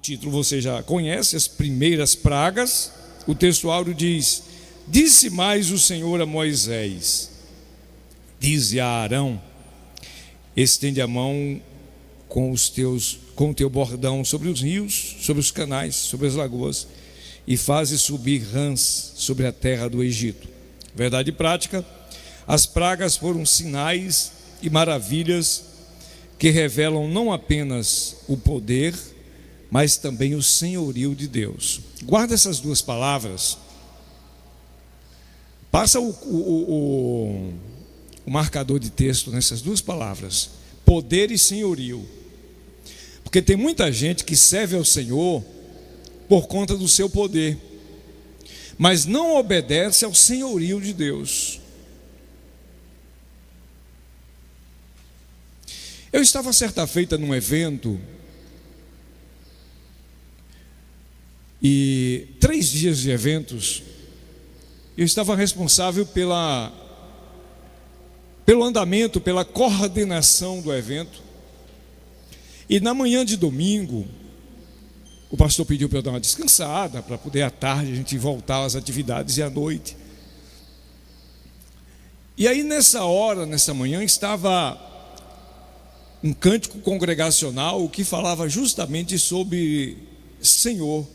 título você já conhece, as primeiras pragas. O texto áureo diz: disse mais o Senhor a Moisés, dize a Arão: estende a mão com o teu bordão sobre os rios, sobre os canais, sobre as lagoas, e faze subir rãs sobre a terra do Egito. Verdade prática: as pragas foram sinais e maravilhas que revelam não apenas o poder, mas também o senhorio de Deus. Guarda essas duas palavras. Passa o marcador de texto nessas duas palavras: poder e senhorio. Porque tem muita gente que serve ao Senhor por conta do seu poder, mas não obedece ao senhorio de Deus. Eu estava certa feita num evento, e 3 dias de eventos, eu estava responsável pelo andamento, pela coordenação do evento. E na manhã de domingo, o pastor pediu para eu dar uma descansada, para poder à tarde a gente voltar às atividades e à noite. E aí nessa manhã estava um cântico congregacional que falava justamente sobre Senhor.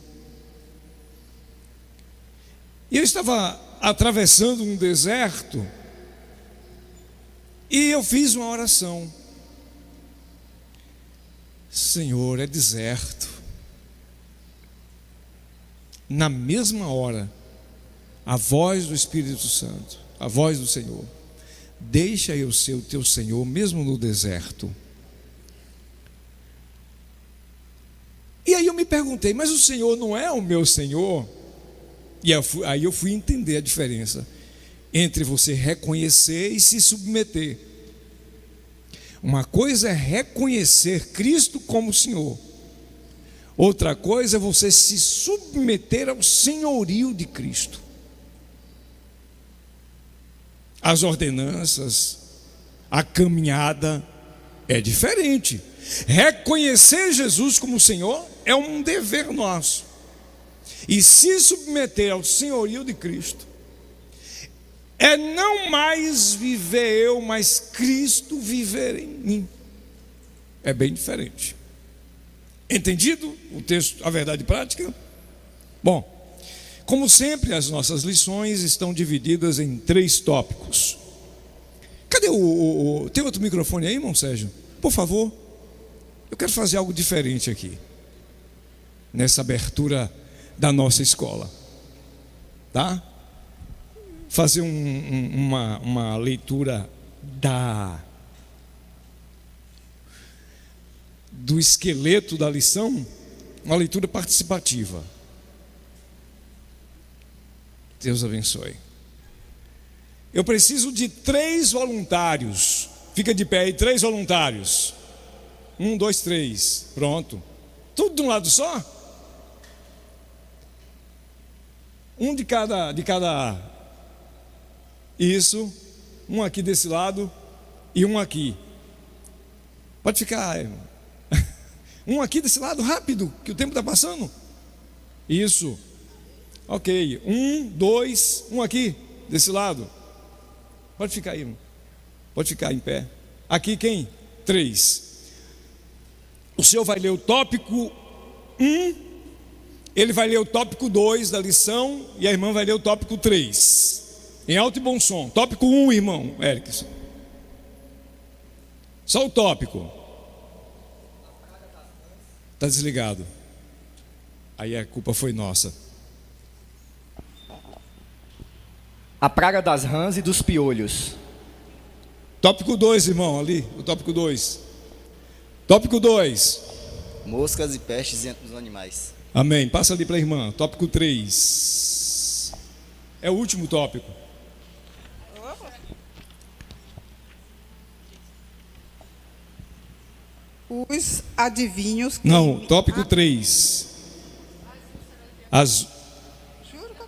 E eu estava atravessando um deserto e eu fiz uma oração: Senhor, é deserto. Na mesma hora, a voz do Espírito Santo, a voz do Senhor: deixa eu ser o teu Senhor mesmo no deserto. E aí eu me perguntei: mas o Senhor não é o meu Senhor? E aí eu fui entender a diferença entre você reconhecer e se submeter. Uma coisa é reconhecer Cristo como Senhor, outra coisa é você se submeter ao senhorio de Cristo. As ordenanças, a caminhada é diferente. Reconhecer Jesus como Senhor é um dever nosso, e se submeter ao senhorio de Cristo é não mais viver eu, mas Cristo viver em mim. É bem diferente. Entendido o texto, a verdade prática? Bom, como sempre, as nossas lições estão divididas em 3 tópicos. Cadê tem outro microfone aí, irmão Sérgio? Por favor. Eu quero fazer algo diferente aqui, nessa abertura da nossa escola, tá? Fazer uma leitura do esqueleto da lição, uma leitura participativa. Deus abençoe. Eu preciso de 3 voluntários. Fica de pé aí, 3 voluntários. 1, 2, 3. Pronto. Tudo de um lado só? Um de cada. Isso. Um aqui desse lado e um aqui. Pode ficar, irmão. Um aqui desse lado, rápido, que o tempo está passando. Isso. Ok. 1, 2, um aqui desse lado. Pode ficar aí, irmão. Pode ficar em pé. Aqui quem? 3. O senhor vai ler o tópico 1, ele vai ler o tópico 2 da lição, e a irmã vai ler o tópico 3, em alto e bom som. Tópico 1, irmão Erickson. Só o tópico. Está desligado. Aí a culpa foi nossa. A praga das rãs e dos piolhos. Tópico 2, irmão, ali, o tópico 2. Tópico 2. Moscas e pestes entre os animais. Amém. Passa ali para a irmã. Tópico 3. É o último tópico. Os adivinhos. Não, tópico 3. As... Juro que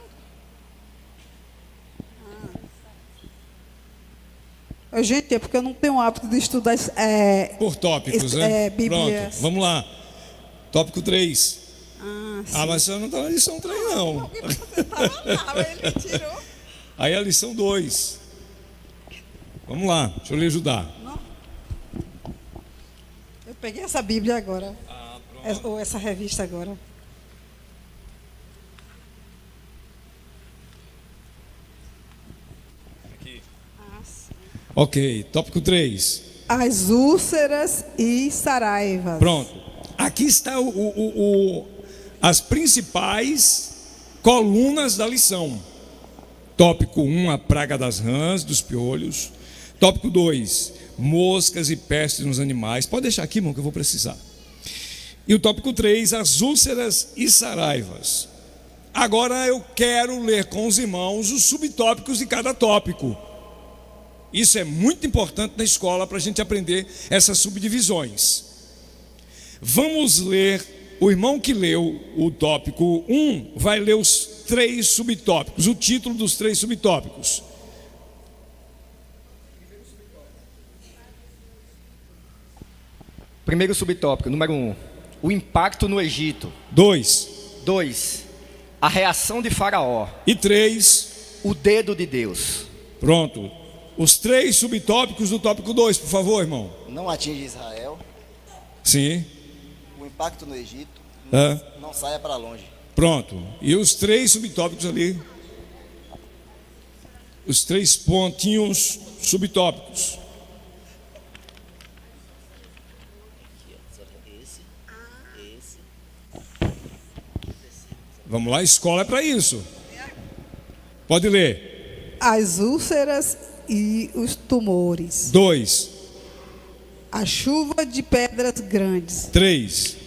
gente, é porque eu não tenho o hábito de estudar Por tópicos, né? Bíblia. Pronto, vamos lá. Tópico 3. Ah, mas você não está na lição 3, não. Porque você estava, ele tirou. Aí é a lição 2. Vamos lá, deixa eu lhe ajudar. Não. Eu peguei essa Bíblia agora. Ou essa revista agora. Ok, tópico 3. As úlceras e saraivas. Pronto. Aqui está as principais colunas da lição. Tópico 1, a praga das rãs, dos piolhos. Tópico 2, moscas e pestes nos animais. Pode deixar aqui, irmão, que eu vou precisar. E o tópico 3, as úlceras e saraivas. Agora eu quero ler com os irmãos os subtópicos de cada tópico. Isso é muito importante na escola para a gente aprender essas subdivisões. Vamos ler, o irmão que leu o tópico 1 vai ler os 3 subtópicos, o título dos 3 subtópicos. Primeiro subtópico, número 1. O impacto no Egito. 2. 2. A reação de Faraó. E 3. O dedo de Deus. Pronto. Os 3 subtópicos do tópico 2, por favor, irmão. Não atinge Israel. Sim. O impacto no Egito. Ah. Não saia para longe. Pronto. E os 3 subtópicos ali. Os 3 pontinhos subtópicos. Vamos lá, escola é para isso. Pode ler. As úlceras e os tumores. 2. A chuva de pedras grandes. 3.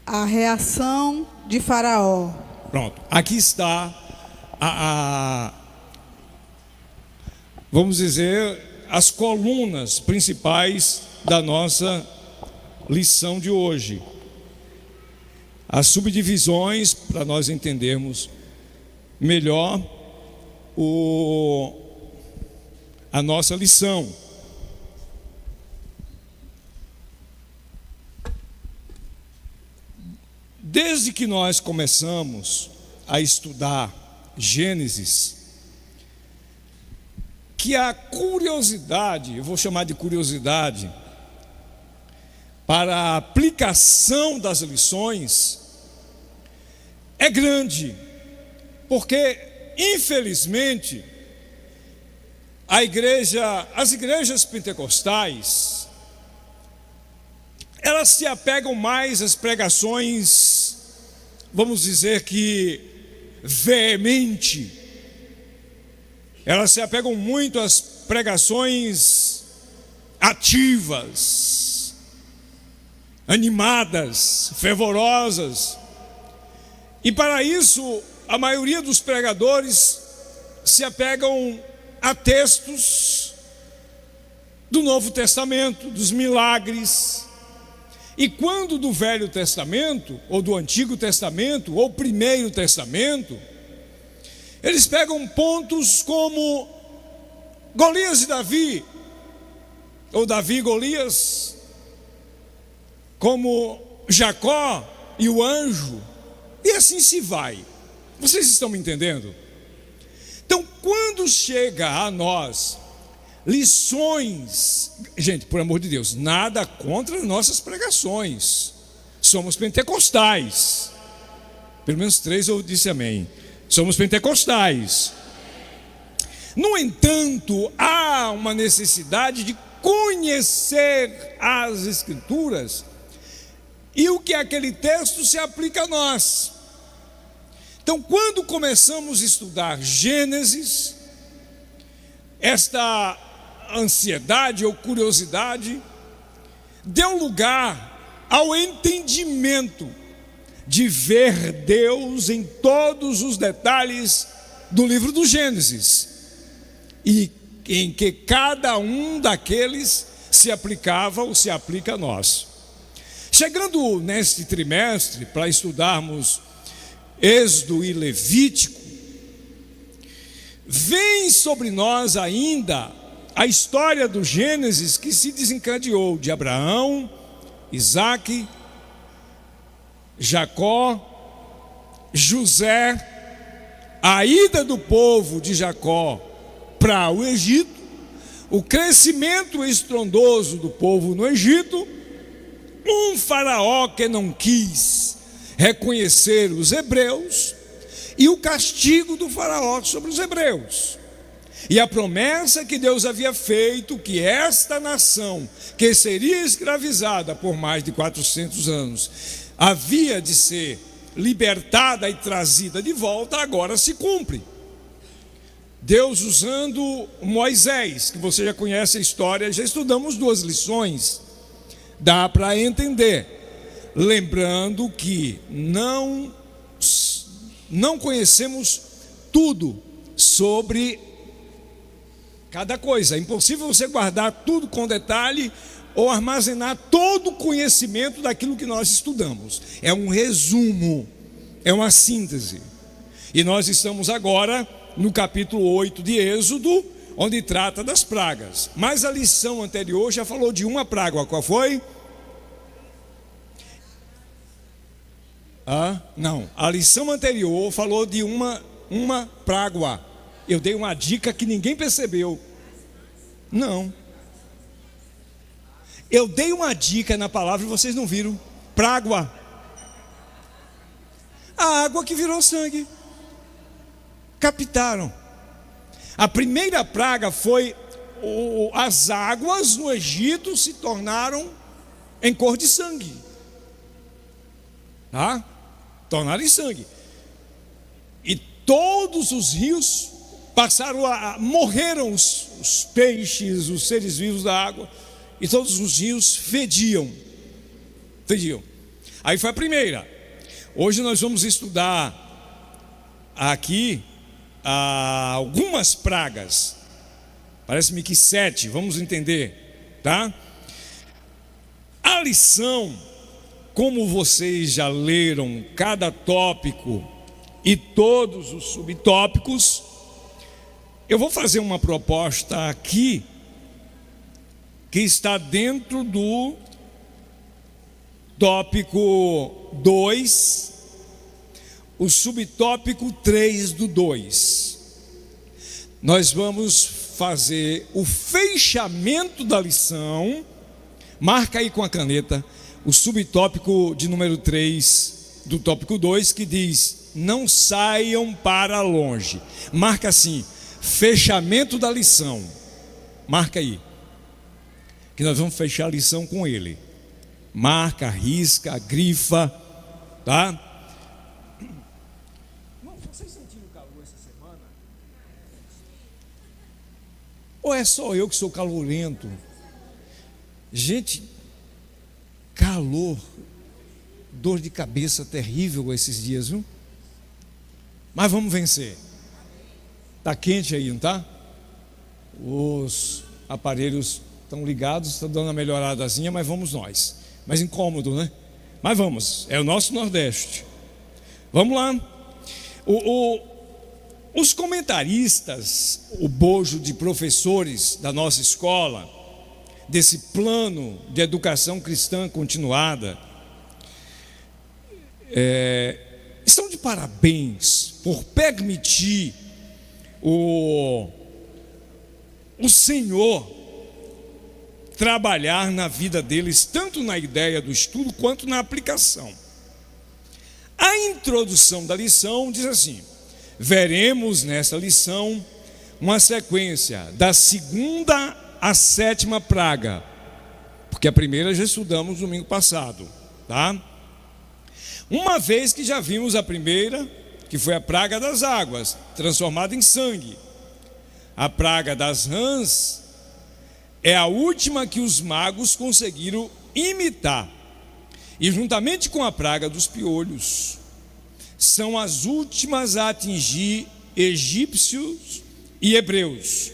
A reação de Faraó. Pronto. Aqui está vamos dizer, as colunas principais da nossa lição de hoje. As subdivisões para nós entendermos melhor a nossa lição. Desde que nós começamos a estudar Gênesis, que a curiosidade, eu vou chamar de curiosidade, para a aplicação das lições é grande, porque infelizmente as igrejas pentecostais, elas se apegam mais às pregações, vamos dizer que veemente, elas se apegam muito às pregações ativas, animadas, fervorosas, e para isso a maioria dos pregadores se apegam a textos do Novo Testamento, dos milagres. E quando do Velho Testamento, ou do Antigo Testamento, ou Primeiro Testamento, eles pegam pontos como Golias e Davi, ou Davi e Golias, como Jacó e o anjo, e assim se vai. Vocês estão me entendendo? Então, quando chega a nós lições, gente, por amor de Deus, nada contra nossas pregações, somos pentecostais, pelo menos 3 eu disse amém, somos pentecostais. No entanto, há uma necessidade de conhecer as Escrituras e o que aquele texto se aplica a nós. Então, quando começamos a estudar Gênesis, esta ansiedade ou curiosidade deu lugar ao entendimento de ver Deus em todos os detalhes do livro do Gênesis, e em que cada um daqueles se aplicava ou se aplica a nós. Chegando neste trimestre para estudarmos Êxodo e Levítico, vem sobre nós ainda a história do Gênesis que se desencadeou de Abraão, Isaque, Jacó, José, a ida do povo de Jacó para o Egito, o crescimento estrondoso do povo no Egito, um faraó que não quis reconhecer os hebreus e o castigo do faraó sobre os hebreus. E a promessa que Deus havia feito que esta nação, que seria escravizada por mais de 400 anos, havia de ser libertada e trazida de volta, agora se cumpre. Deus usando Moisés, que você já conhece a história, já estudamos 2 lições, dá para entender, lembrando que não conhecemos tudo sobre cada coisa. É impossível você guardar tudo com detalhe ou armazenar todo o conhecimento daquilo que nós estudamos. É um resumo, é uma síntese. E nós estamos agora no capítulo 8 de Êxodo, onde trata das pragas. Mas a lição anterior já falou de uma praga. Qual foi? Não, a lição anterior falou de uma praga. Eu dei uma dica que ninguém percebeu. Não. Eu dei uma dica na palavra e vocês não viram. Praga. A água que virou sangue. Captaram. A primeira praga foi as águas no Egito se tornaram em cor de sangue. Tá? Tornaram em sangue. E todos os rios morreram os peixes, os seres vivos da água, e todos os rios fediam. Aí foi a primeira. Hoje nós vamos estudar aqui algumas pragas, parece-me que 7, vamos entender, tá? A lição, como vocês já leram cada tópico e todos os subtópicos, eu vou fazer uma proposta aqui que está dentro do tópico 2, o subtópico 3 do 2. Nós vamos fazer o fechamento da lição. Marca aí com a caneta o subtópico de número 3 do tópico 2, que diz: não saiam para longe. Marca assim: fechamento da lição. Marca aí, que nós vamos fechar a lição com ele. Marca, risca, grifa, tá? Vocês sentiram calor essa semana? Ou é só eu que sou calorento? Gente, calor, dor de cabeça terrível esses dias, viu? Mas vamos vencer. Tá quente aí, não tá? Os aparelhos estão ligados, está dando uma melhoradazinha, mas vamos nós. Mas incômodo, né? Mas vamos, é o nosso Nordeste. Vamos lá. Os comentaristas, o bojo de professores da nossa escola, desse plano de educação cristã continuada, estão de parabéns por permitir o Senhor trabalhar na vida deles, tanto na ideia do estudo quanto na aplicação. A introdução da lição diz assim: veremos nessa lição uma sequência da 2ª à 7ª praga, porque a primeira já estudamos no domingo passado, tá? Uma vez que já vimos a primeira, que foi a praga das águas, transformada em sangue. A praga das rãs é a última que os magos conseguiram imitar, e juntamente com a praga dos piolhos, são as últimas a atingir egípcios e hebreus.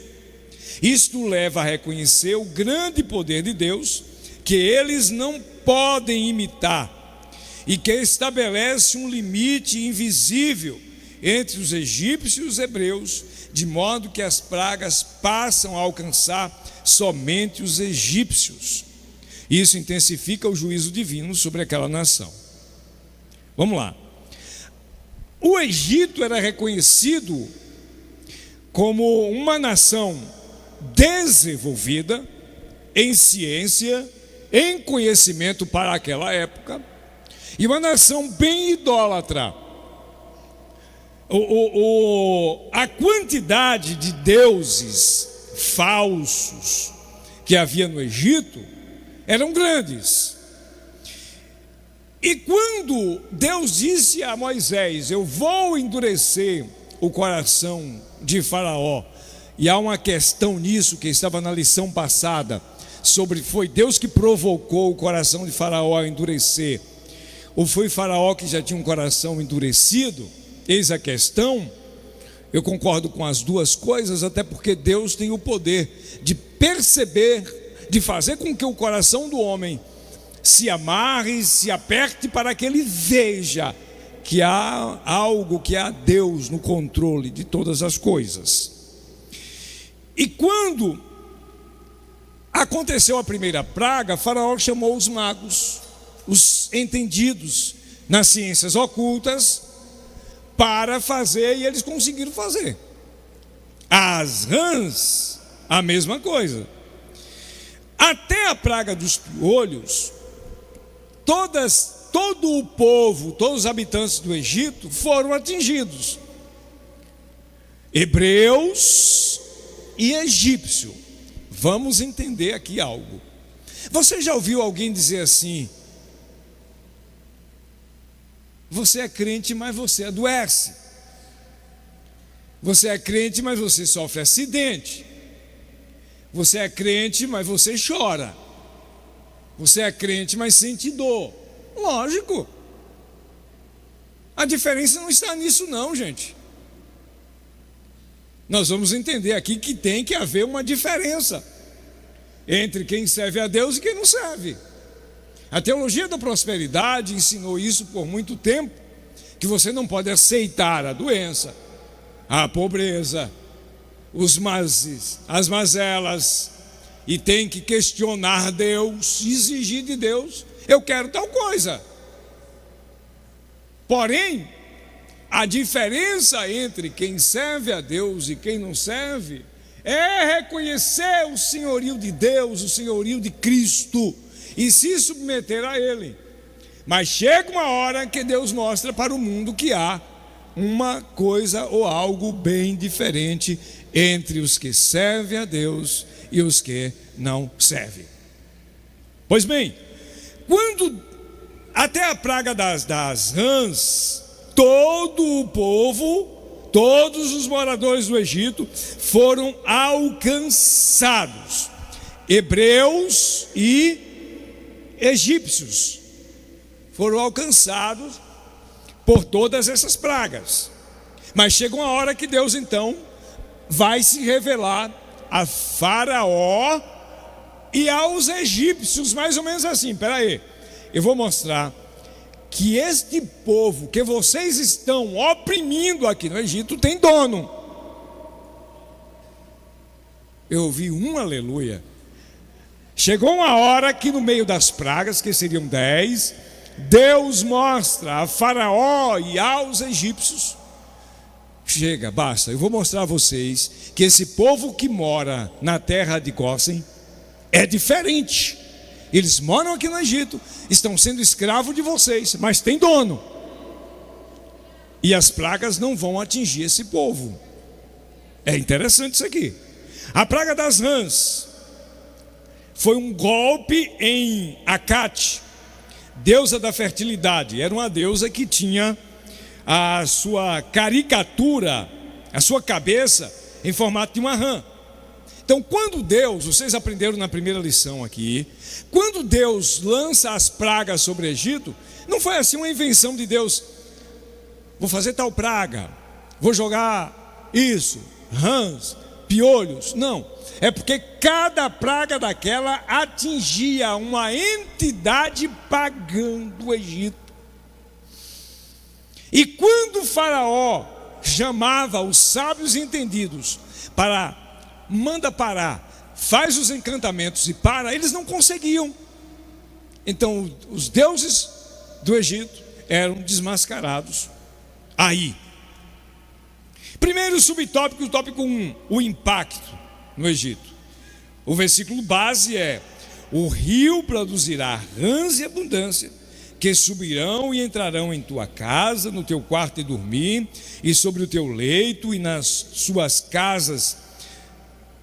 Isto leva a reconhecer o grande poder de Deus, que eles não podem imitar, e que estabelece um limite invisível entre os egípcios e os hebreus, de modo que as pragas passam a alcançar somente os egípcios. Isso intensifica o juízo divino sobre aquela nação. Vamos lá. O Egito era reconhecido como uma nação desenvolvida em ciência, em conhecimento para aquela época, e uma nação bem idólatra. A quantidade de deuses falsos que havia no Egito eram grandes. E quando Deus disse a Moisés: eu vou endurecer o coração de Faraó, e há uma questão nisso que estava na lição passada, sobre foi Deus que provocou o coração de Faraó a endurecer, ou foi Faraó que já tinha um coração endurecido? Eis a questão. Eu concordo com as duas coisas, até porque Deus tem o poder de perceber, de fazer com que o coração do homem se amarre, se aperte, para que ele veja que há algo, que há Deus no controle de todas as coisas. E quando aconteceu a primeira praga, Faraó chamou os magos, os entendidos nas ciências ocultas, para fazer, e eles conseguiram fazer. As rãs, a mesma coisa. Até a praga dos piolhos, todo o povo, todos os habitantes do Egito foram atingidos. Hebreus e egípcio. Vamos entender aqui algo. Você já ouviu alguém dizer assim: você é crente, mas você adoece. Você é crente, mas você sofre acidente. Você é crente, mas você chora. Você é crente, mas sente dor. Lógico. A diferença não está nisso não, gente. Nós vamos entender aqui que tem que haver uma diferença entre quem serve a Deus e quem não serve. A teologia da prosperidade ensinou isso por muito tempo, que você não pode aceitar a doença, a pobreza, as mazelas, e tem que questionar Deus, exigir de Deus: eu quero tal coisa. Porém, a diferença entre quem serve a Deus e quem não serve é reconhecer o senhorio de Deus, o senhorio de Cristo, e se submeter a Ele. Mas chega uma hora que Deus mostra para o mundo que há uma coisa ou algo bem diferente entre os que servem a Deus e os que não servem. Pois bem, quando até a praga das rãs, todo o povo, todos os moradores do Egito foram alcançados, hebreus e egípcios foram alcançados por todas essas pragas. Mas chega uma hora que Deus então vai se revelar a Faraó e aos egípcios, mais ou menos assim. Espera aí, eu vou mostrar que este povo que vocês estão oprimindo aqui no Egito tem dono. Eu ouvi um aleluia. Chegou uma hora que no meio das pragas, que seriam 10, Deus mostra a Faraó e aos egípcios: chega, basta, eu vou mostrar a vocês que esse povo que mora na terra de Gósen é diferente. Eles moram aqui no Egito, estão sendo escravos de vocês, mas tem dono. E as pragas não vão atingir esse povo. É interessante isso aqui. A praga das rãs foi um golpe em Acate, deusa da fertilidade. Era uma deusa que tinha a sua caricatura, a sua cabeça em formato de uma rã. Então, quando Deus, vocês aprenderam na primeira lição aqui, quando Deus lança as pragas sobre o Egito, não foi assim uma invenção de Deus: vou fazer tal praga, vou jogar isso, rãs, piolhos. Não, é porque cada praga daquela atingia uma entidade pagã do Egito. E quando o Faraó chamava os sábios entendidos para manda parar, faz os encantamentos e para, eles não conseguiam. Então os deuses do Egito eram desmascarados aí. Primeiro subtópico, o tópico 1, o impacto no Egito. O versículo base é: o rio produzirá rãs e abundância, que subirão e entrarão em tua casa, no teu quarto de dormir, e sobre o teu leito, e nas suas casas,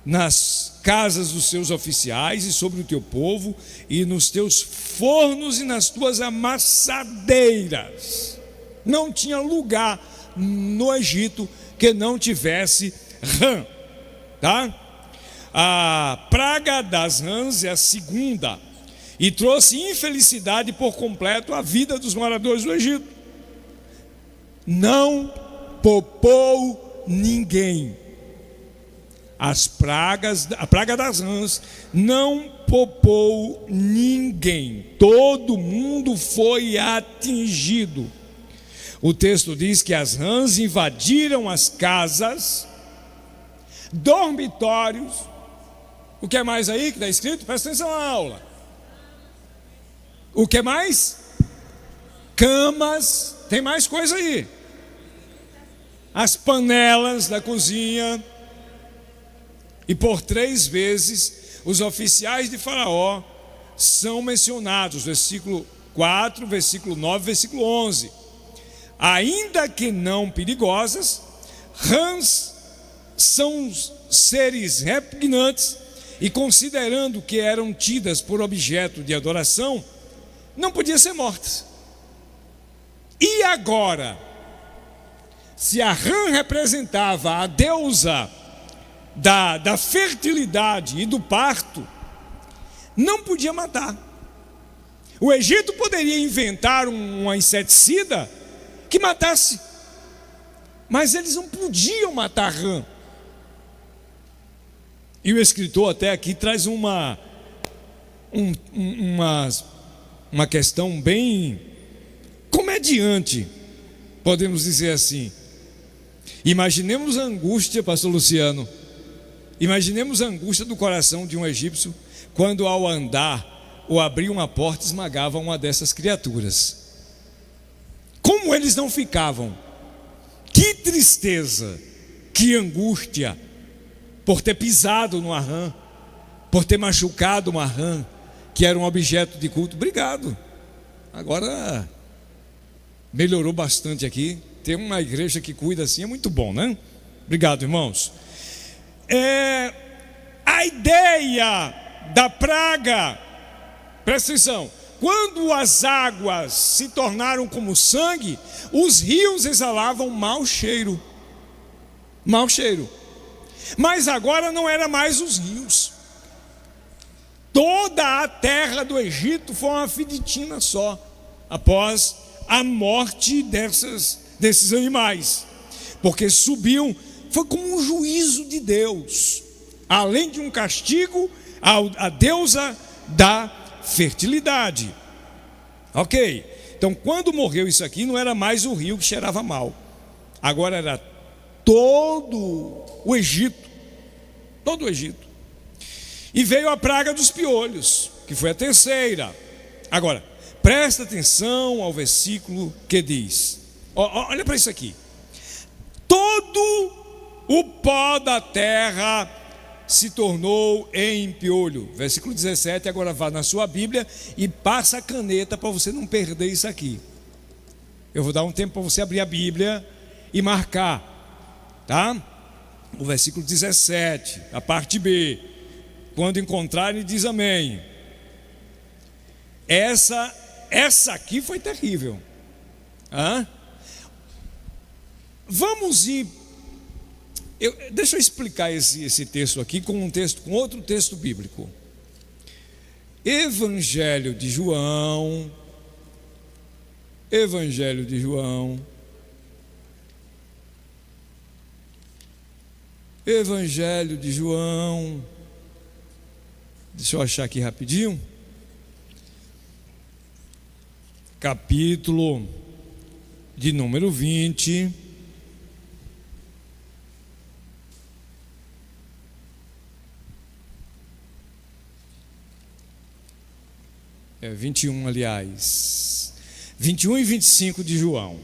nas casas dos seus oficiais, e sobre o teu povo, e nos teus fornos e nas tuas amassadeiras. Não tinha lugar no Egito que não tivesse rã, tá? A praga das rãs é a segunda, e trouxe infelicidade por completo à vida dos moradores do Egito. Não poupou ninguém. A praga das rãs não poupou ninguém. Todo mundo foi atingido. O texto diz que as rãs invadiram as casas, dormitórios. O que é mais aí que está escrito? Presta atenção na aula. O que mais? Camas. Tem mais coisa aí. As panelas da cozinha. E por 3 vezes os oficiais de Faraó são mencionados. Versículo 4, versículo 9, versículo 11. Ainda que não perigosas, rãs são seres repugnantes, e considerando que eram tidas por objeto de adoração, não podiam ser mortas. E agora, se a rã representava a deusa da fertilidade e do parto, não podia matar. O Egito poderia inventar uma inseticida que matasse, mas eles não podiam matar rã. E o escritor até aqui traz uma questão bem comediante, podemos dizer assim. Imaginemos a angústia, pastor Luciano, imaginemos a angústia do coração de um egípcio quando, ao andar ou abrir uma porta, esmagava uma dessas criaturas. Como eles não ficavam? Que tristeza, que angústia, por ter pisado numa rã, por ter machucado uma rã, que era um objeto de culto. Obrigado. Agora melhorou bastante aqui. Ter uma igreja que cuida assim é muito bom, né? Obrigado, irmãos. A ideia da praga, presta atenção, quando as águas se tornaram como sangue, os rios exalavam mau cheiro. Mau cheiro. Mas agora não era mais os rios. Toda a terra do Egito foi uma feditina só, após a morte desses animais. Porque subiam, foi como um juízo de Deus, além de um castigo à deusa da fertilidade. Ok, então quando morreu isso aqui, não era mais o rio que cheirava mal, agora era todo o Egito. Todo o Egito. E veio a praga dos piolhos, que foi a terceira. Agora, presta atenção ao versículo que diz, olha para isso aqui: todo o pó da terra se tornou em piolho. Versículo 17, agora vá na sua Bíblia e passa a caneta para você não perder isso aqui. Eu vou dar um tempo para você abrir a Bíblia e marcar, tá? O versículo 17, a parte B. Quando encontrarem, diz amém. Essa aqui foi terrível. Vamos ir. Deixa eu explicar esse texto aqui com outro texto bíblico. Evangelho de João. Evangelho de João. Evangelho de João. Deixa eu achar aqui rapidinho. Capítulo de número 20. É 21, aliás. 21 e 25 de João.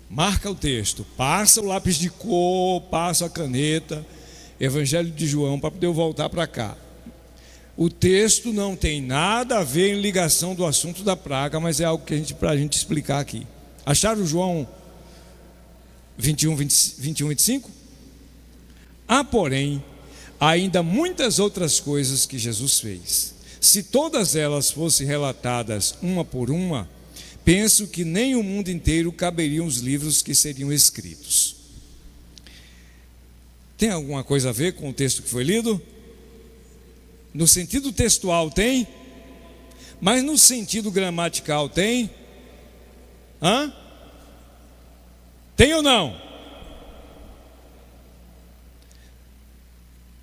Marca o texto, passa o lápis de cor, passa a caneta, Evangelho de João, para poder eu voltar para cá. O texto não tem nada a ver em ligação do assunto da praga, mas é algo que para a gente explicar aqui. Acharam João 21 e 25? Há, porém, ainda muitas outras coisas que Jesus fez. Se todas elas fossem relatadas uma por uma, penso que nem o mundo inteiro caberiam os livros que seriam escritos. Tem alguma coisa a ver com o texto que foi lido? No sentido textual tem, mas no sentido gramatical tem? Tem ou não?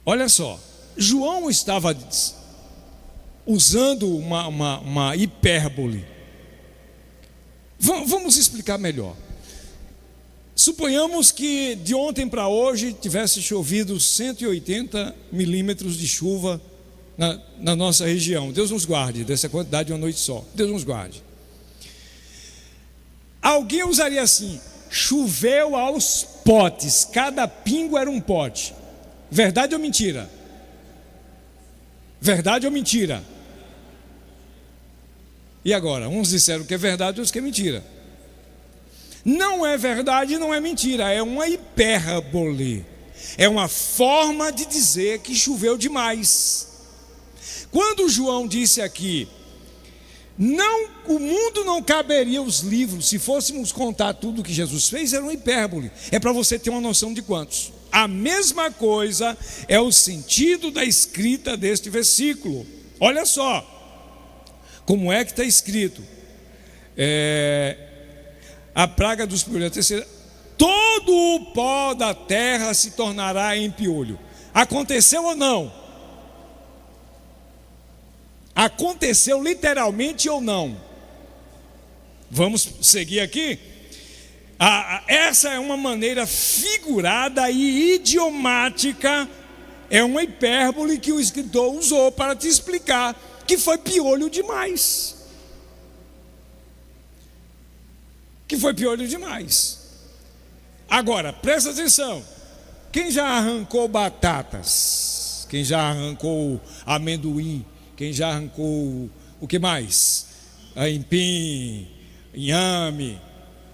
Olha só, João estava usando uma hipérbole. Vamos explicar melhor. Suponhamos que de ontem para hoje tivesse chovido 180 milímetros de chuva na nossa região. Deus nos guarde dessa quantidade de uma noite só. Deus nos guarde. Alguém usaria assim: choveu aos potes, cada pingo era um pote. Verdade ou mentira? Verdade ou mentira? E agora? Uns disseram que é verdade, outros que é mentira. Não é verdade, não é mentira, é uma hipérbole. É uma forma de dizer que choveu demais. Quando João disse aqui, o mundo não caberia os livros, se fôssemos contar tudo que Jesus fez, era uma hipérbole. É para você ter uma noção de quantos. A mesma coisa é o sentido da escrita deste versículo. Olha só, como é que está escrito. A praga dos piolhos, a terceira: todo o pó da terra se tornará em piolho. Aconteceu ou não? Aconteceu literalmente ou não? Vamos seguir aqui? Essa é uma maneira figurada e idiomática, é uma hipérbole que o escritor usou para te explicar que foi piolho demais. Que foi piolho demais. Agora, presta atenção. Quem já arrancou batatas? Quem já arrancou amendoim? Quem já arrancou o que mais? Aipim, inhame.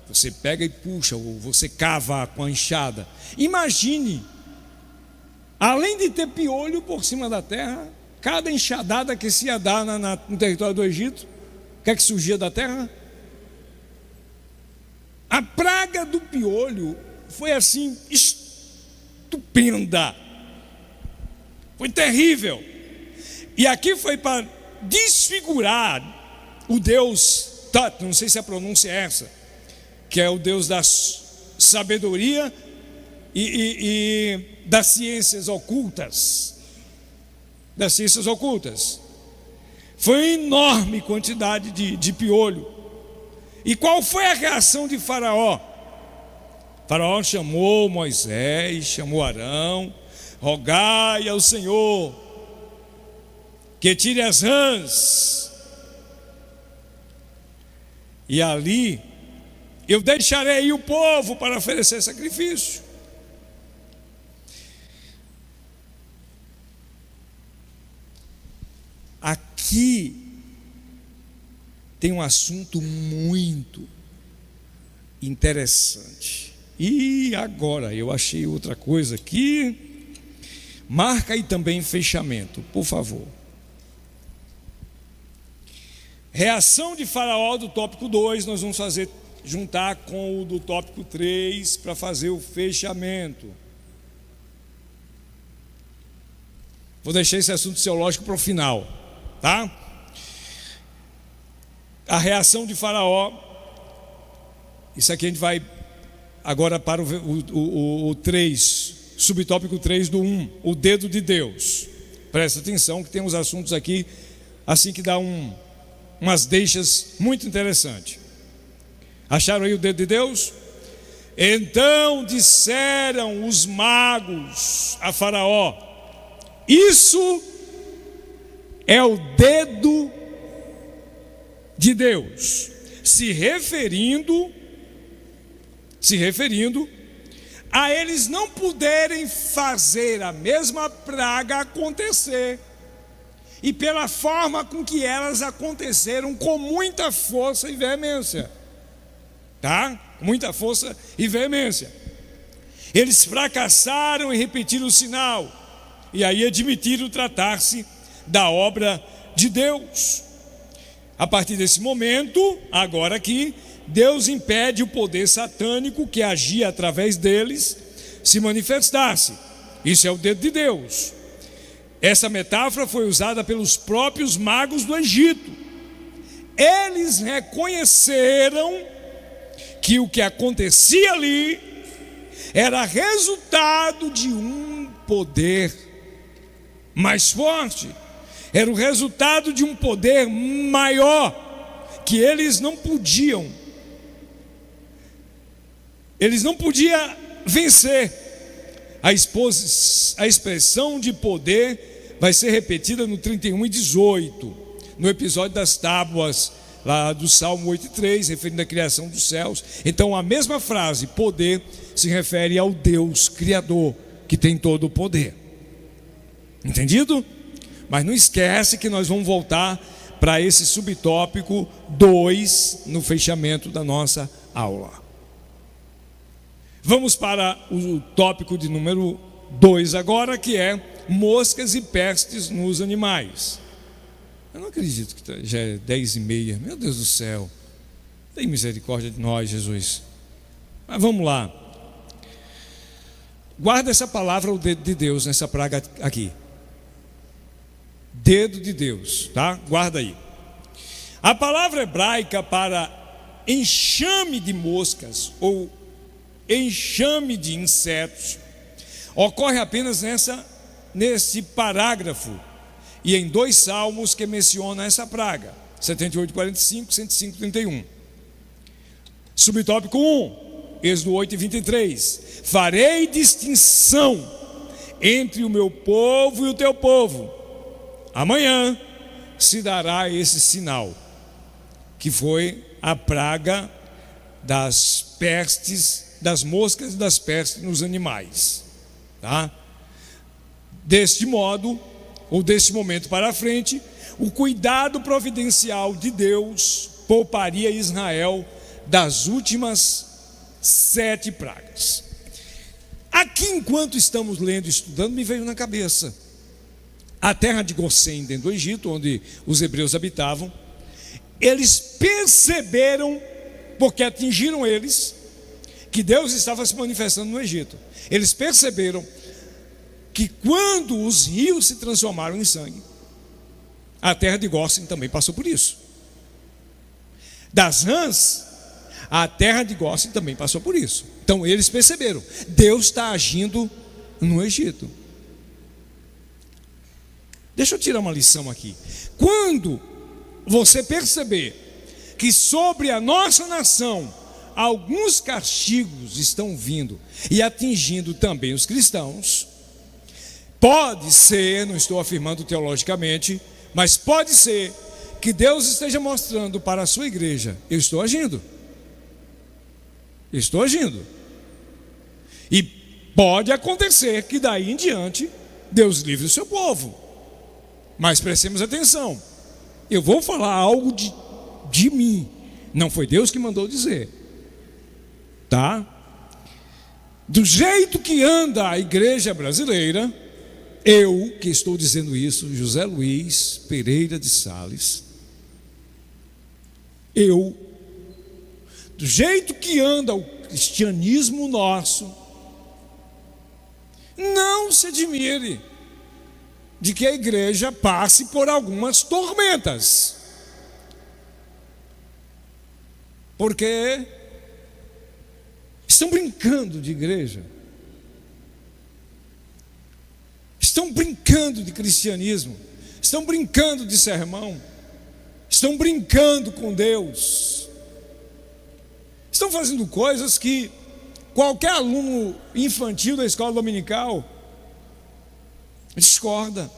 Você pega e puxa, ou você cava com a enxada. Imagine, além de ter piolho por cima da terra, cada enxadada que se ia dar no território do Egito, o que é que surgia da terra? A praga do piolho foi assim, estupenda. Foi terrível. E aqui foi para desfigurar o Deus Tut, não sei se a pronúncia é essa, que é o Deus da sabedoria e das ciências ocultas. Das ciências ocultas. Foi uma enorme quantidade de piolho. E qual foi a reação de Faraó? Faraó chamou Moisés, chamou Arão: rogai ao Senhor que tire as rãs, e ali eu deixarei o povo para oferecer sacrifício. Aqui tem um assunto muito interessante. E agora eu achei outra coisa aqui. Marca aí também fechamento, por favor. Reação de Faraó do tópico 2, nós vamos juntar com o do tópico 3 para fazer o fechamento. Vou deixar esse assunto teológico para o final, tá? A reação de Faraó. Isso aqui a gente vai agora para o 3, subtópico 3 do 1, o dedo de Deus. Presta atenção que tem uns assuntos aqui assim que dá umas deixas muito interessantes. Acharam aí o dedo de Deus? Então disseram os magos a Faraó: isso é o dedo de Deus. se referindo a eles não puderem fazer a mesma praga acontecer, e pela forma com que elas aconteceram, com muita força e veemência, tá? Muita força e veemência. Eles fracassaram em repetir o sinal, e aí admitiram tratar-se da obra de Deus. A partir desse momento, agora aqui, Deus impede o poder satânico que agia através deles se manifestasse. Isso é o dedo de Deus. Essa metáfora foi usada pelos próprios magos do Egito. Eles reconheceram que o que acontecia ali era resultado de um poder mais forte, era o resultado de um poder maior, que eles não podiam vencer. A expressão de poder vai ser repetida no 31 e 18, no episódio das tábuas, lá do Salmo 8:3, referindo à criação dos céus. Então a mesma frase, poder, se refere ao Deus Criador, que tem todo o poder. Entendido? Mas não esquece que nós vamos voltar para esse subtópico 2 no fechamento da nossa aula. Vamos para o tópico de número 2 agora, que é moscas e pestes nos animais. Eu não acredito que já é 10h30, meu Deus do céu. Tem misericórdia de nós, Jesus. Mas vamos lá. Guarda essa palavra, o dedo de Deus, nessa praga aqui. Dedo de Deus, tá? Guarda aí. A palavra hebraica para enxame de moscas ou enxame de insetos ocorre apenas nesse parágrafo e em 2 salmos que menciona essa praga, 78:45, 105:31. Subtópico 1, Êxodo 8:23. Farei distinção entre o meu povo e o teu povo. Amanhã se dará esse sinal, que foi a praga das pestes, das moscas e das pestes nos animais, tá? Deste modo, ou deste momento para frente, o cuidado providencial de Deus pouparia Israel das últimas 7 pragas. Aqui, enquanto estamos lendo e estudando, me veio na cabeça a terra de Gósen, dentro do Egito, onde os hebreus habitavam. Eles perceberam, porque atingiram eles, que Deus estava se manifestando no Egito. Eles perceberam que quando os rios se transformaram em sangue, a terra de Gósen também passou por isso. Das rãs, a terra de Gósen também passou por isso. Então eles perceberam, Deus está agindo no Egito. Deixa eu tirar uma lição aqui. Quando você perceber que sobre a nossa nação alguns castigos estão vindo e atingindo também os cristãos, pode ser, não estou afirmando teologicamente, mas pode ser que Deus esteja mostrando para a sua igreja: eu estou agindo. Eu estou agindo. E pode acontecer que daí em diante Deus livre o seu povo. Mas prestemos atenção. Eu vou falar algo de mim. Não foi Deus que mandou dizer. Tá? Do jeito que anda a igreja brasileira, eu que estou dizendo isso, José Luiz Pereira de Sales, do jeito que anda o cristianismo nosso, não se admire de que a igreja passe por algumas tormentas, porque estão brincando de igreja, estão brincando de cristianismo, estão brincando de sermão, estão brincando com Deus, estão fazendo coisas que qualquer aluno infantil da escola dominical discorda.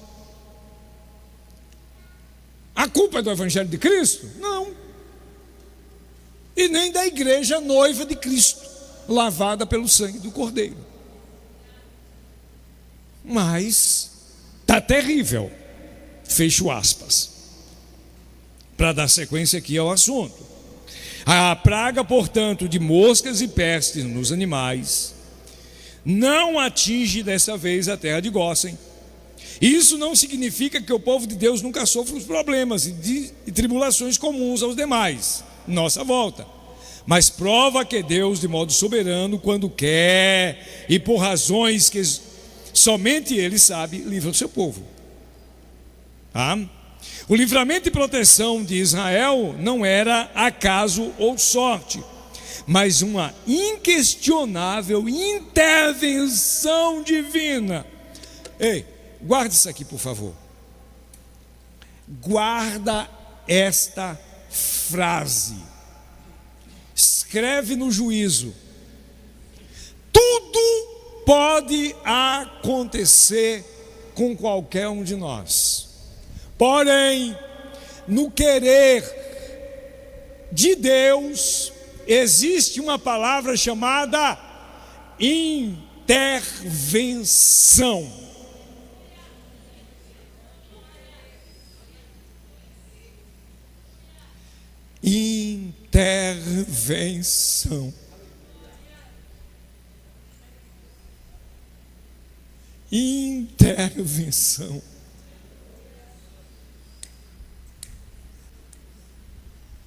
A culpa é do Evangelho de Cristo? Não. e nem da igreja noiva de Cristo, lavada pelo sangue do Cordeiro. Mas está terrível, fecho aspas, para dar sequência aqui ao assunto. A praga, portanto, de moscas e pestes nos animais não atinge dessa vez a terra de Gósen. Isso não significa que o povo de Deus nunca sofra os problemas e tribulações comuns aos demais, nossa volta. Mas prova que Deus, de modo soberano, quando quer e por razões que somente Ele sabe, livra o seu povo. O livramento e proteção de Israel não era acaso ou sorte, mas uma inquestionável intervenção divina. Ei, guarda isso aqui, por favor. Guarda esta frase. Escreve no juízo. Tudo pode acontecer com qualquer um de nós. Porém, no querer de Deus, existe uma palavra chamada intervenção. Intervenção. Intervenção.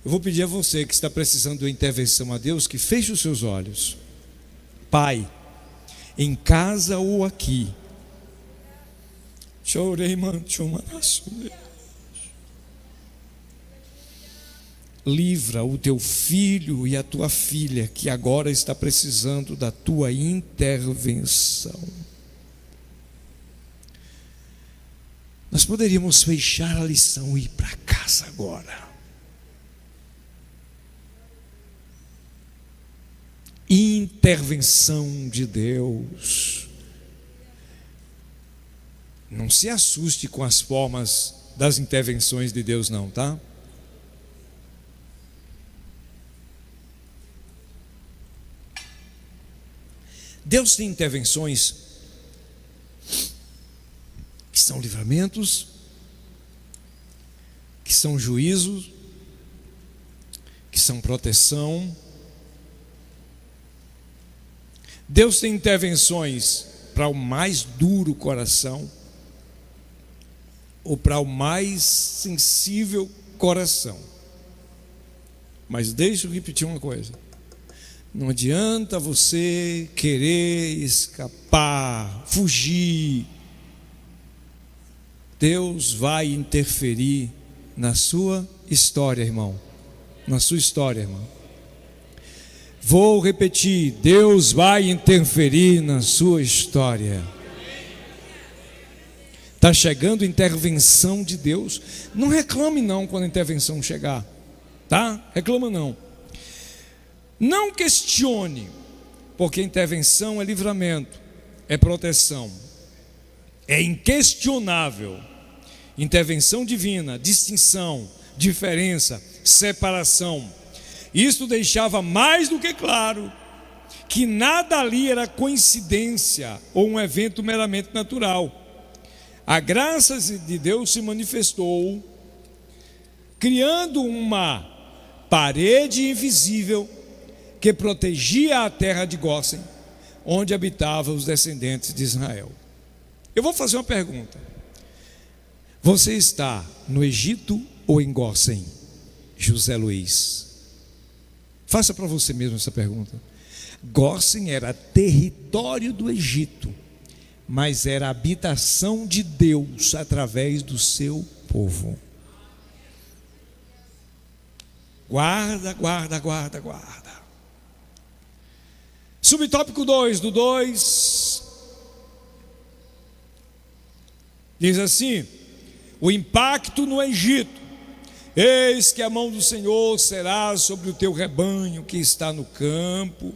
Eu vou pedir a você que está precisando de uma intervenção a Deus, que feche os seus olhos. Pai, em casa ou aqui, livra o teu filho e a tua filha, que agora está precisando da tua intervenção. Nós poderíamos fechar a lição e ir para casa agora. Intervenção de Deus. Não se assuste com as formas das intervenções de Deus, não, tá? Deus tem intervenções que são livramentos, que são juízos, que são proteção. Deus tem intervenções para o mais duro coração ou para o mais sensível coração. Mas deixa eu repetir uma coisa. Não adianta você querer escapar, fugir. Deus vai interferir na sua história, irmão. Na sua história, irmão. Vou repetir, Deus vai interferir na sua história. Está chegando a intervenção de Deus. Não reclame não quando a intervenção chegar, tá? Reclama não. Não questione, porque intervenção é livramento, é proteção. É inquestionável. Intervenção divina, distinção, diferença, separação. Isto deixava mais do que claro que nada ali era coincidência ou um evento meramente natural. A graça de Deus se manifestou, criando uma parede invisível que protegia a terra de Gósen, onde habitavam os descendentes de Israel. Eu vou fazer uma pergunta. Você está no Egito ou em Gósen, José Luiz? Faça para você mesmo essa pergunta. Gósen era território do Egito, mas era a habitação de Deus através do seu povo. Guarda. Subtópico 2 do 2 diz assim: o impacto no Egito. Eis que a mão do Senhor será sobre o teu rebanho que está no campo,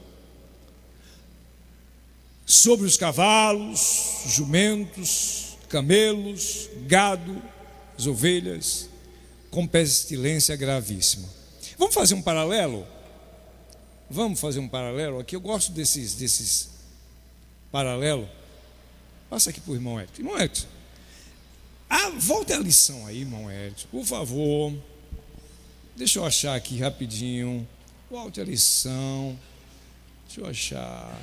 sobre os cavalos, jumentos, camelos, gado, as ovelhas, com pestilência gravíssima. Vamos fazer um paralelo? vamos fazer um paralelo aqui. Eu gosto desses paralelos. Passa aqui para o irmão Edson. Irmão Edson, volta a lição aí, irmão Edson, por favor. Deixa eu achar aqui rapidinho. Volte a lição. Deixa eu achar.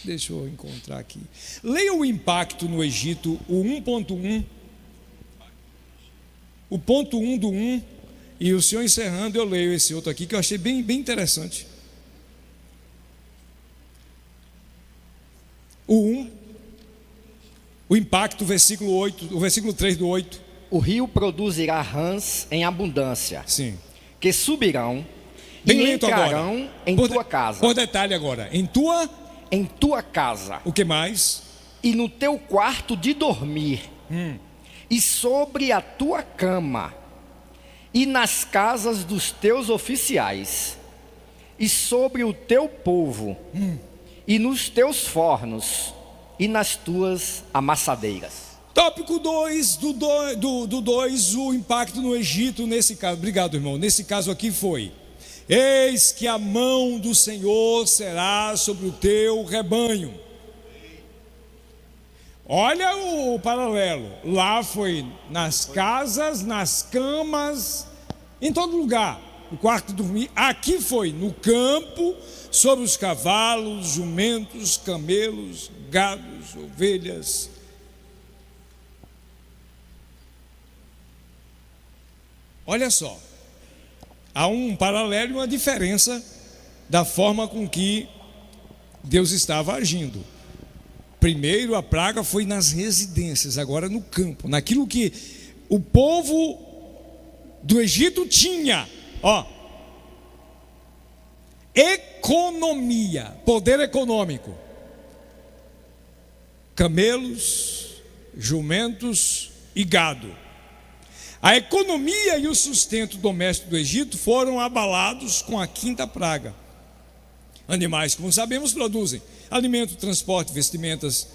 Deixa eu encontrar aqui. Leia o impacto no Egito, o 1.1. O ponto 1 do 1. E o senhor encerrando, eu leio esse outro aqui que eu achei bem interessante. O 1. O impacto, versículo 8, o versículo 3 do 8. O rio produzirá rãs em abundância, Sim. que subirão Bem e lento entrarão agora. em tua casa. Por detalhe agora. Em tua casa. O que mais? E no teu quarto de dormir. E sobre a tua cama. E nas casas dos teus oficiais. E sobre o teu povo. E nos teus fornos. E nas tuas amassadeiras. Tópico 2 do 2, o impacto no Egito nesse caso. Obrigado, irmão. Nesse caso aqui foi: eis que a mão do Senhor será sobre o teu rebanho. Olha o paralelo. Lá foi nas casas, nas camas, em todo lugar. O quarto de dormir. Aqui foi no campo, sobre os cavalos, jumentos, camelos, gados, ovelhas. Olha só, há um paralelo e uma diferença da forma com que Deus estava agindo. Primeiro a praga foi nas residências, agora no campo, naquilo que o povo do Egito tinha, economia, poder econômico, camelos, jumentos e gado. A economia e o sustento doméstico do Egito foram abalados com a quinta praga. Animais, como sabemos, produzem alimento, transporte, vestimentas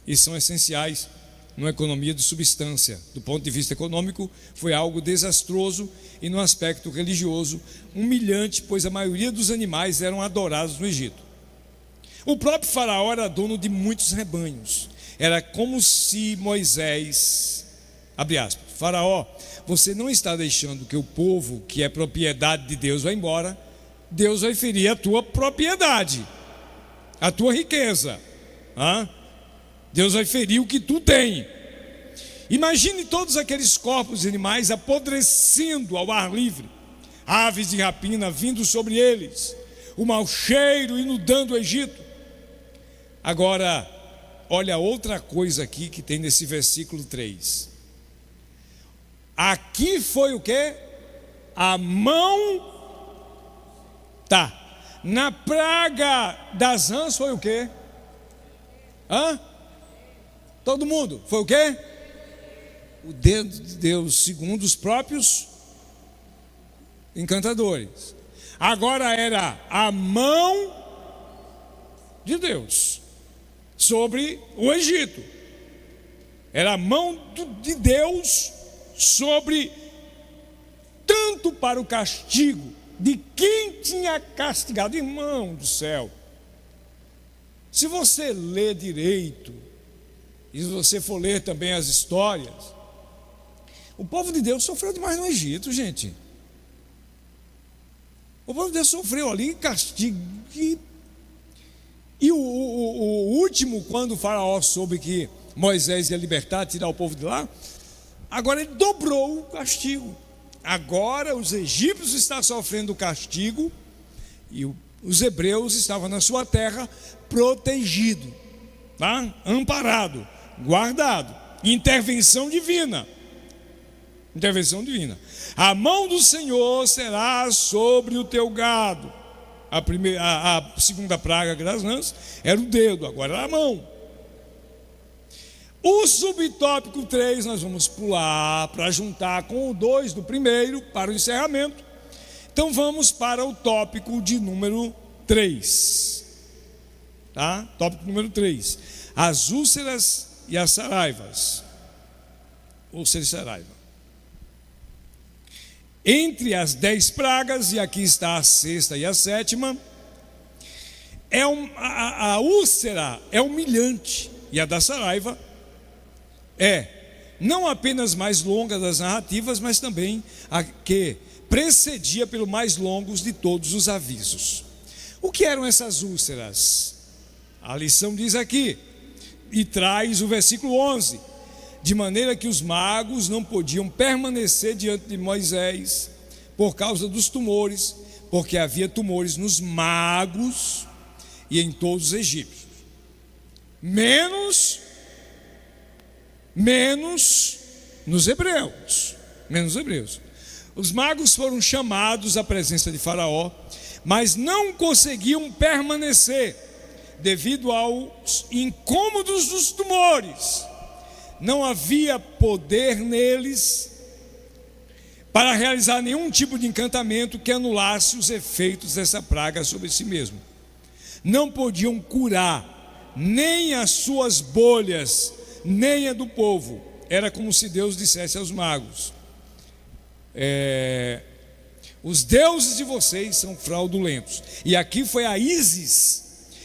e são essenciais numa economia de substância. Do ponto de vista econômico, foi algo desastroso e no aspecto religioso, humilhante, pois a maioria dos animais eram adorados no Egito. O próprio faraó era dono de muitos rebanhos. Era como se Moisés, abre aspas, Faraó, você não está deixando que o povo que é propriedade de Deus vá embora. Deus vai ferir a tua propriedade, a tua riqueza. Deus vai ferir o que tu tem. Imagine todos aqueles corpos de animais apodrecendo ao ar livre, aves de rapina vindo sobre eles, o mau cheiro inundando o Egito. Agora, olha outra coisa aqui que tem nesse versículo 3. Aqui foi o quê? A mão. Na praga das rãs foi o quê? Todo mundo. Foi o quê? O dedo de Deus, segundo os próprios encantadores. Agora era a mão de Deus sobre o Egito. Era a mão de Deus sobre, tanto para o castigo de quem tinha castigado. Irmão do céu, se você ler direito, e se você for ler também as histórias, o povo de Deus sofreu demais no Egito, gente. O povo de Deus sofreu ali castigo. E o último, quando o faraó soube que Moisés ia libertar, tirar o povo de lá, agora ele dobrou o castigo. Agora os egípcios estão sofrendo o castigo e os hebreus estavam na sua terra protegido, amparado, guardado. Intervenção divina. Intervenção divina. A mão do Senhor será sobre o teu gado. A segunda praga das rãs era o dedo, agora era a mão. O subtópico 3 nós vamos pular para juntar com o 2 do primeiro para o encerramento. Então vamos para o tópico de número 3. Tópico número 3. As úlceras e as saraivas. Úlcera e saraiva. Entre as 10 pragas, e aqui está a sexta e a sétima, a úlcera é humilhante, e a da saraiva é não apenas mais longa das narrativas, mas também a que precedia pelo mais longos de todos os avisos. O que eram essas úlceras? A lição diz aqui, e traz o versículo 11, de maneira que os magos não podiam permanecer diante de Moisés por causa dos tumores, porque havia tumores nos magos e em todos os egípcios, menos nos hebreus. Os magos foram chamados à presença de Faraó, mas não conseguiam permanecer devido aos incômodos dos tumores. Não havia poder neles para realizar nenhum tipo de encantamento que anulasse os efeitos dessa praga sobre si mesmo. Não podiam curar nem as suas bolhas, nem a do povo. Era como se Deus dissesse aos magos: os deuses de vocês são fraudulentos. E aqui foi a Ísis,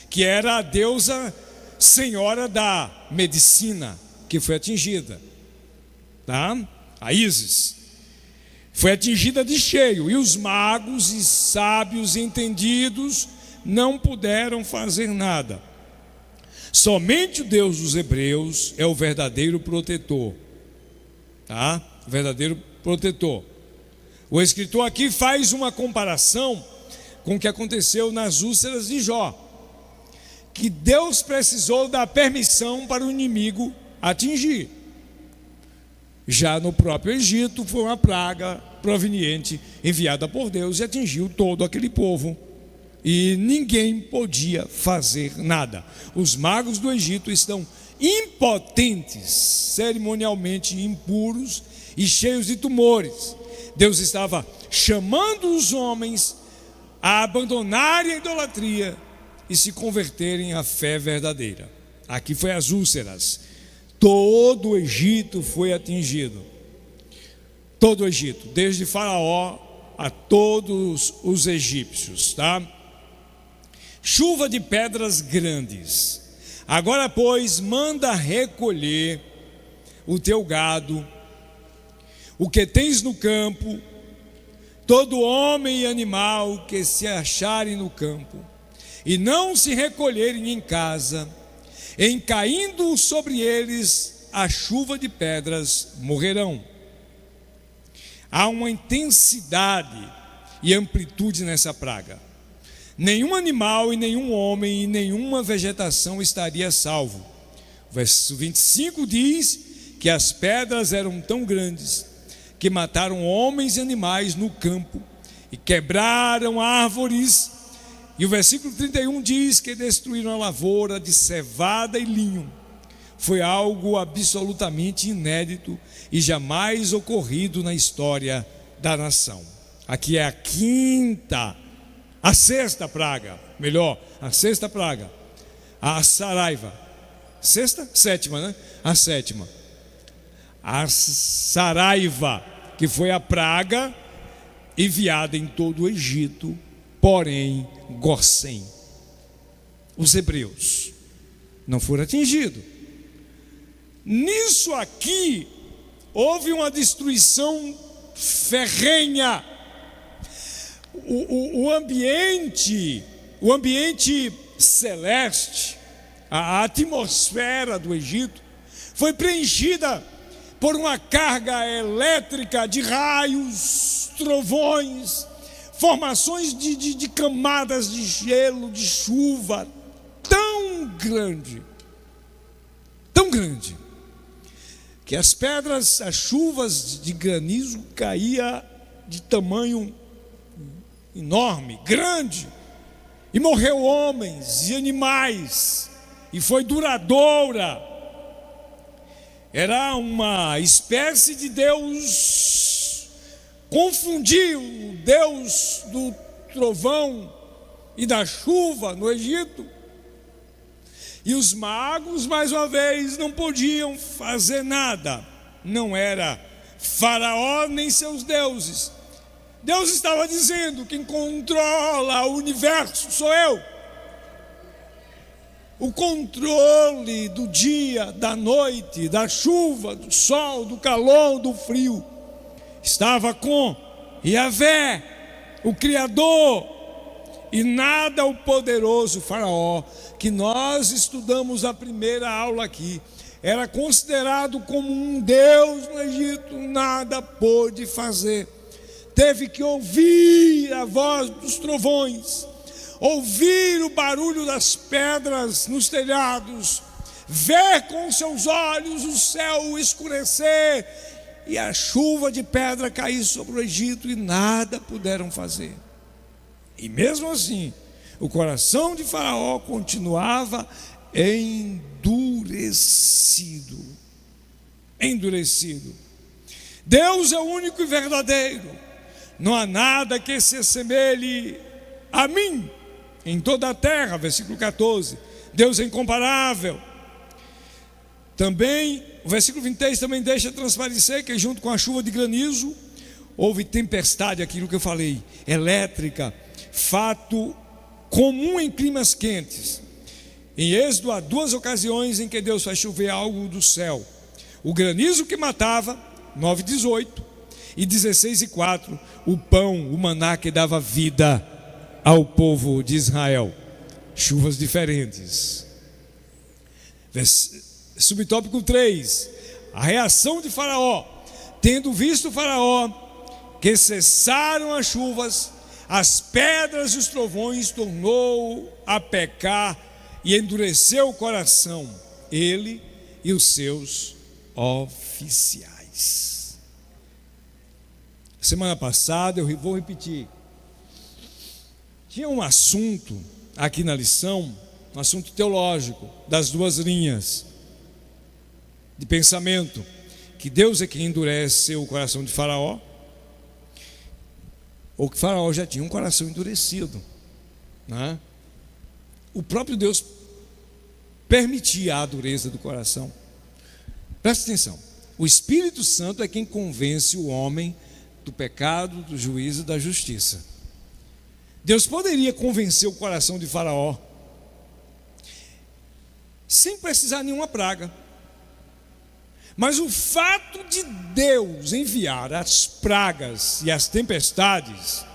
que era a deusa senhora da medicina, que foi atingida, tá? A Ísis foi atingida de cheio, e os magos e sábios e entendidos não puderam fazer nada. Somente o Deus dos hebreus é o verdadeiro protetor, tá? O verdadeiro protetor. O escritor aqui faz uma comparação com o que aconteceu nas úlceras de Jó, que Deus precisou dar permissão para o inimigo atingir. Já no próprio Egito foi uma praga proveniente, enviada por Deus, e atingiu todo aquele povo, e ninguém podia fazer nada. Os magos do Egito estão impotentes, cerimonialmente impuros e cheios de tumores. Deus estava chamando os homens a abandonarem a idolatria e se converterem à fé verdadeira. Aqui foi as úlceras. Todo o Egito foi atingido. Todo o Egito, desde Faraó a todos os egípcios, tá? Chuva de pedras grandes. Agora, pois, manda recolher o teu gado, o que tens no campo, todo homem e animal que se acharem no campo, e não se recolherem em casa, em caindo sobre eles a chuva de pedras, morrerão. Há uma intensidade e amplitude nessa praga. Nenhum animal e nenhum homem e nenhuma vegetação estaria salvo. O verso 25 diz que as pedras eram tão grandes que mataram homens e animais no campo e quebraram árvores. E o versículo 31 diz que destruíram a lavoura de cevada e linho. Foi algo absolutamente inédito e jamais ocorrido na história da nação. Aqui é a sexta praga, a sexta praga, a saraiva. Sétima, né? A sétima. A saraiva, que foi a praga enviada em todo o Egito, porém Gósen. Os hebreus não foram atingidos. Nisso aqui houve uma destruição ferrenha. O ambiente celeste, a atmosfera do Egito foi preenchida por uma carga elétrica de raios, trovões, formações de camadas de gelo, de chuva tão grande, que as pedras, as chuvas de granizo caía de tamanho enorme, grande, e morreu homens e animais, e foi duradoura. Era uma espécie de Deus confundiu o Deus do trovão e da chuva no Egito. E os magos, mais uma vez, não podiam fazer nada. Não era Faraó nem seus deuses Deus estava dizendo: quem controla o universo sou eu. O controle do dia, da noite, da chuva, do sol, do calor, do frio, estava com Yahvé, o Criador, e nada o poderoso Faraó, que nós estudamos a primeira aula aqui, era considerado como um deus no Egito, nada pôde fazer. Teve que ouvir a voz dos trovões, ouvir o barulho das pedras nos telhados, ver com seus olhos o céu escurecer e a chuva de pedra cair sobre o Egito, e nada puderam fazer. E mesmo assim, o coração de Faraó continuava endurecido. Deus é o único e verdadeiro. Não há nada que se assemelhe a mim em toda a terra, versículo 14. Deus é incomparável. Também, o versículo 23 também deixa transparecer que junto com a chuva de granizo, houve tempestade, aquilo que eu falei, elétrica, fato comum em climas quentes. Em Êxodo há 2 ocasiões em que Deus faz chover algo do céu: o granizo que matava, 9:18, e 16:4, o pão, o maná que dava vida ao povo de Israel. Chuvas diferentes. Subtópico 3, a reação de Faraó. Tendo visto Faraó que cessaram as chuvas, as pedras e os trovões, tornou a pecar e endureceu o coração, ele e os seus oficiais. Semana passada, eu vou repetir, tinha um assunto aqui na lição, um assunto teológico, das 2 linhas de pensamento, que Deus é quem endureceu o coração de Faraó, ou que Faraó já tinha um coração endurecido, né? O próprio Deus permitia a dureza do coração. Presta atenção, o Espírito Santo é quem convence o homem do pecado, do juízo e da justiça. Deus poderia convencer o coração de Faraó sem precisar de nenhuma praga, mas o fato de Deus enviar as pragas e as tempestades,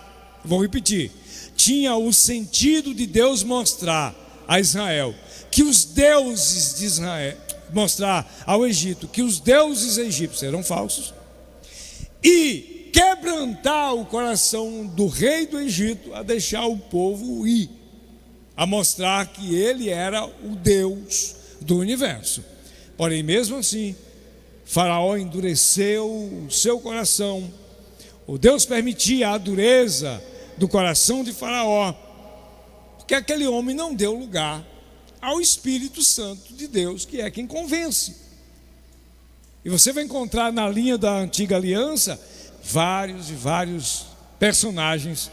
vou repetir, tinha o sentido de Deus mostrar a Israel que os deuses de Israel, mostrar ao Egito que os deuses egípcios eram falsos, e quebrantar o coração do rei do Egito a deixar o povo ir, a mostrar que ele era o Deus do universo. Porém, mesmo assim, Faraó endureceu o seu coração. O Deus permitia a dureza do coração de Faraó, porque aquele homem não deu lugar ao Espírito Santo de Deus, que é quem convence. E você vai encontrar na linha da antiga aliança vários personagens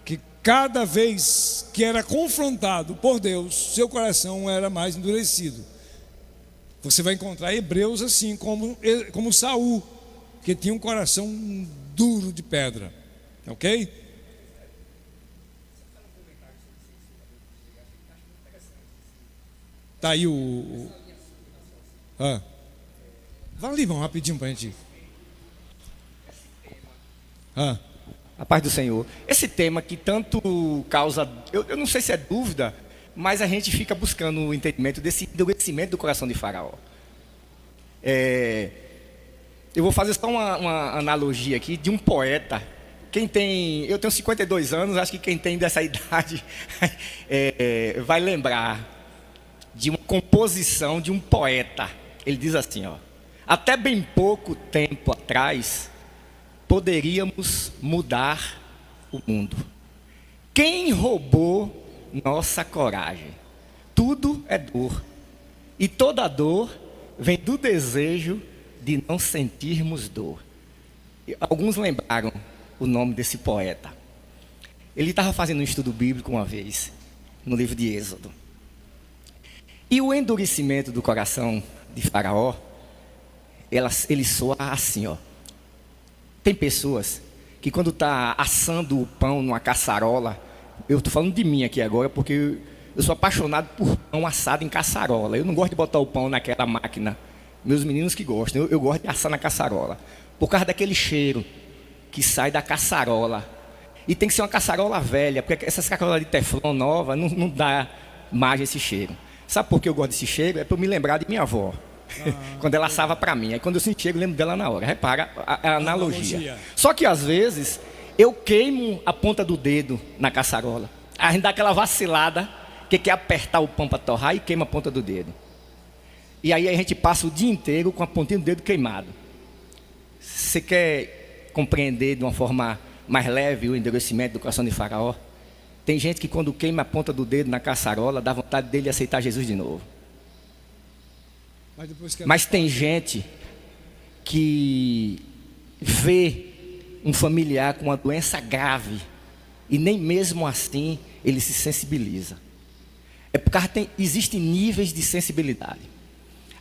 que cada vez que era confrontado por Deus, seu coração era mais endurecido. Você vai encontrar hebreus assim, como Saul, que tinha um coração duro de pedra. Ok? Está aí Vai ali, vamos rapidinho para a gente. A paz do Senhor. Esse tema que tanto causa, eu não sei se é dúvida, mas a gente fica buscando o entendimento desse endurecimento do coração de Faraó. Eu vou fazer só uma analogia aqui de um poeta. Eu tenho 52 anos, acho que quem tem dessa idade vai lembrar de uma composição de um poeta. Ele diz assim, até bem pouco tempo atrás, poderíamos mudar o mundo. Quem roubou nossa coragem? Tudo é dor, e toda dor vem do desejo de não sentirmos dor. Alguns lembraram o nome desse poeta. Ele estava fazendo um estudo bíblico uma vez, no livro de Êxodo. E o endurecimento do coração de Faraó, ele soa assim, Tem pessoas que quando está assando o pão numa caçarola, eu estou falando de mim aqui agora, porque eu sou apaixonado por pão assado em caçarola. Eu não gosto de botar o pão naquela máquina. Meus meninos que gostam, eu gosto de assar na caçarola, por causa daquele cheiro que sai da caçarola. E tem que ser uma caçarola velha, porque essas caçarolas de teflon nova não dá mais esse cheiro. Sabe por que eu gosto desse cheiro? É para eu me lembrar de minha avó. Quando ela assava para mim. Aí quando eu sinto cheiro, eu lembro dela na hora. Repara a analogia. Só que às vezes eu queimo a ponta do dedo na caçarola. A gente dá aquela vacilada, que quer apertar o pão para torrar e queima a ponta do dedo. E aí a gente passa o dia inteiro com a pontinha do dedo queimado. Você quer compreender de uma forma mais leve o endurecimento do coração de Faraó? Tem gente que quando queima a ponta do dedo na caçarola, dá vontade dele aceitar Jesus de novo. Mas tem gente que vê um familiar com uma doença grave e nem mesmo assim ele se sensibiliza. É porque existem níveis de sensibilidade.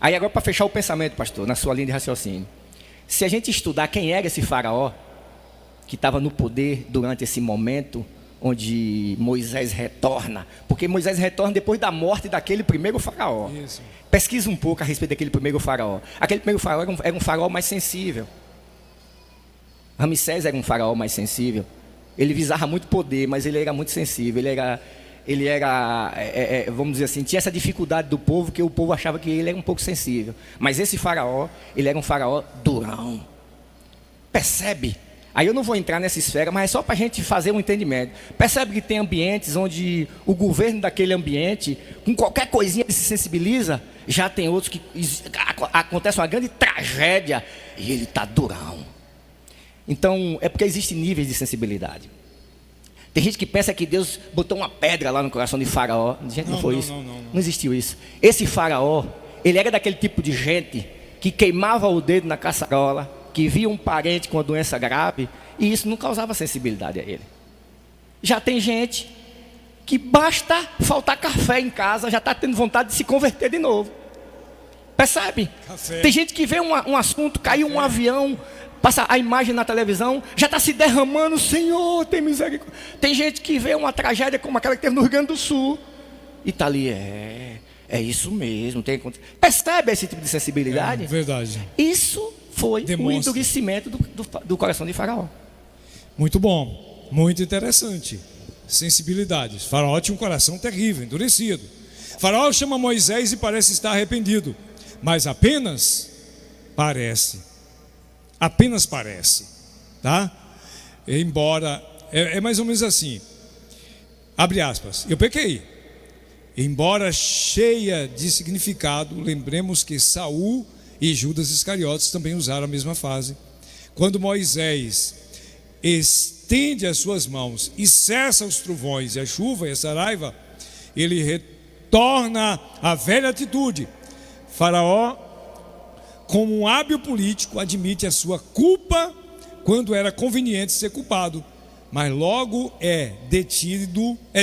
Aí agora, para fechar o pensamento, pastor, na sua linha de raciocínio, se a gente estudar quem era esse Faraó que estava no poder durante esse momento onde Moisés retorna, porque Moisés retorna depois da morte daquele primeiro Faraó. Isso. Pesquisa um pouco a respeito daquele primeiro Faraó. Aquele primeiro Faraó era um Faraó mais sensível. Ramsés era um Faraó mais sensível. Ele visava muito poder, mas ele era muito sensível. Ele era, vamos dizer assim, tinha essa dificuldade do povo, que o povo achava que ele era um pouco sensível. Mas esse Faraó, ele era um Faraó durão. Percebe? Aí eu não vou entrar nessa esfera, mas é só para a gente fazer um entendimento. Percebe que tem ambientes onde o governo daquele ambiente, com qualquer coisinha ele se sensibiliza. Já tem outros que acontece uma grande tragédia e ele está durão. Então, é porque existem níveis de sensibilidade. Tem gente que pensa que Deus botou uma pedra lá no coração de Faraó. Gente, não foi isso. Não existiu isso. Esse Faraó, ele era daquele tipo de gente que queimava o dedo na caçarola, que via um parente com uma doença grave, e isso não causava sensibilidade a ele. Já tem gente que basta faltar café em casa, já está tendo vontade de se converter de novo. Percebe? Café. Tem gente que vê um assunto, caiu um avião, passa a imagem na televisão, já está se derramando, Senhor, tem misericórdia. Tem gente que vê uma tragédia como aquela que teve no Rio Grande do Sul, e está ali, é isso mesmo. Percebe esse tipo de sensibilidade? É verdade. Isso foi o endurecimento do coração de Faraó. Muito bom, muito interessante. Sensibilidade. Faraó tinha um coração terrível, endurecido. Faraó chama Moisés e parece estar arrependido, mas apenas parece. Apenas parece, tá? Embora, é mais ou menos assim. Abre aspas. Eu pequei. Embora cheia de significado, lembremos que Saul e Judas Iscariotes também usaram a mesma frase. Quando Moisés estende as suas mãos e cessa os trovões e a chuva e a saraiva, ele retorna à velha atitude. Faraó, como um hábil político, admite a sua culpa quando era conveniente ser culpado, mas logo é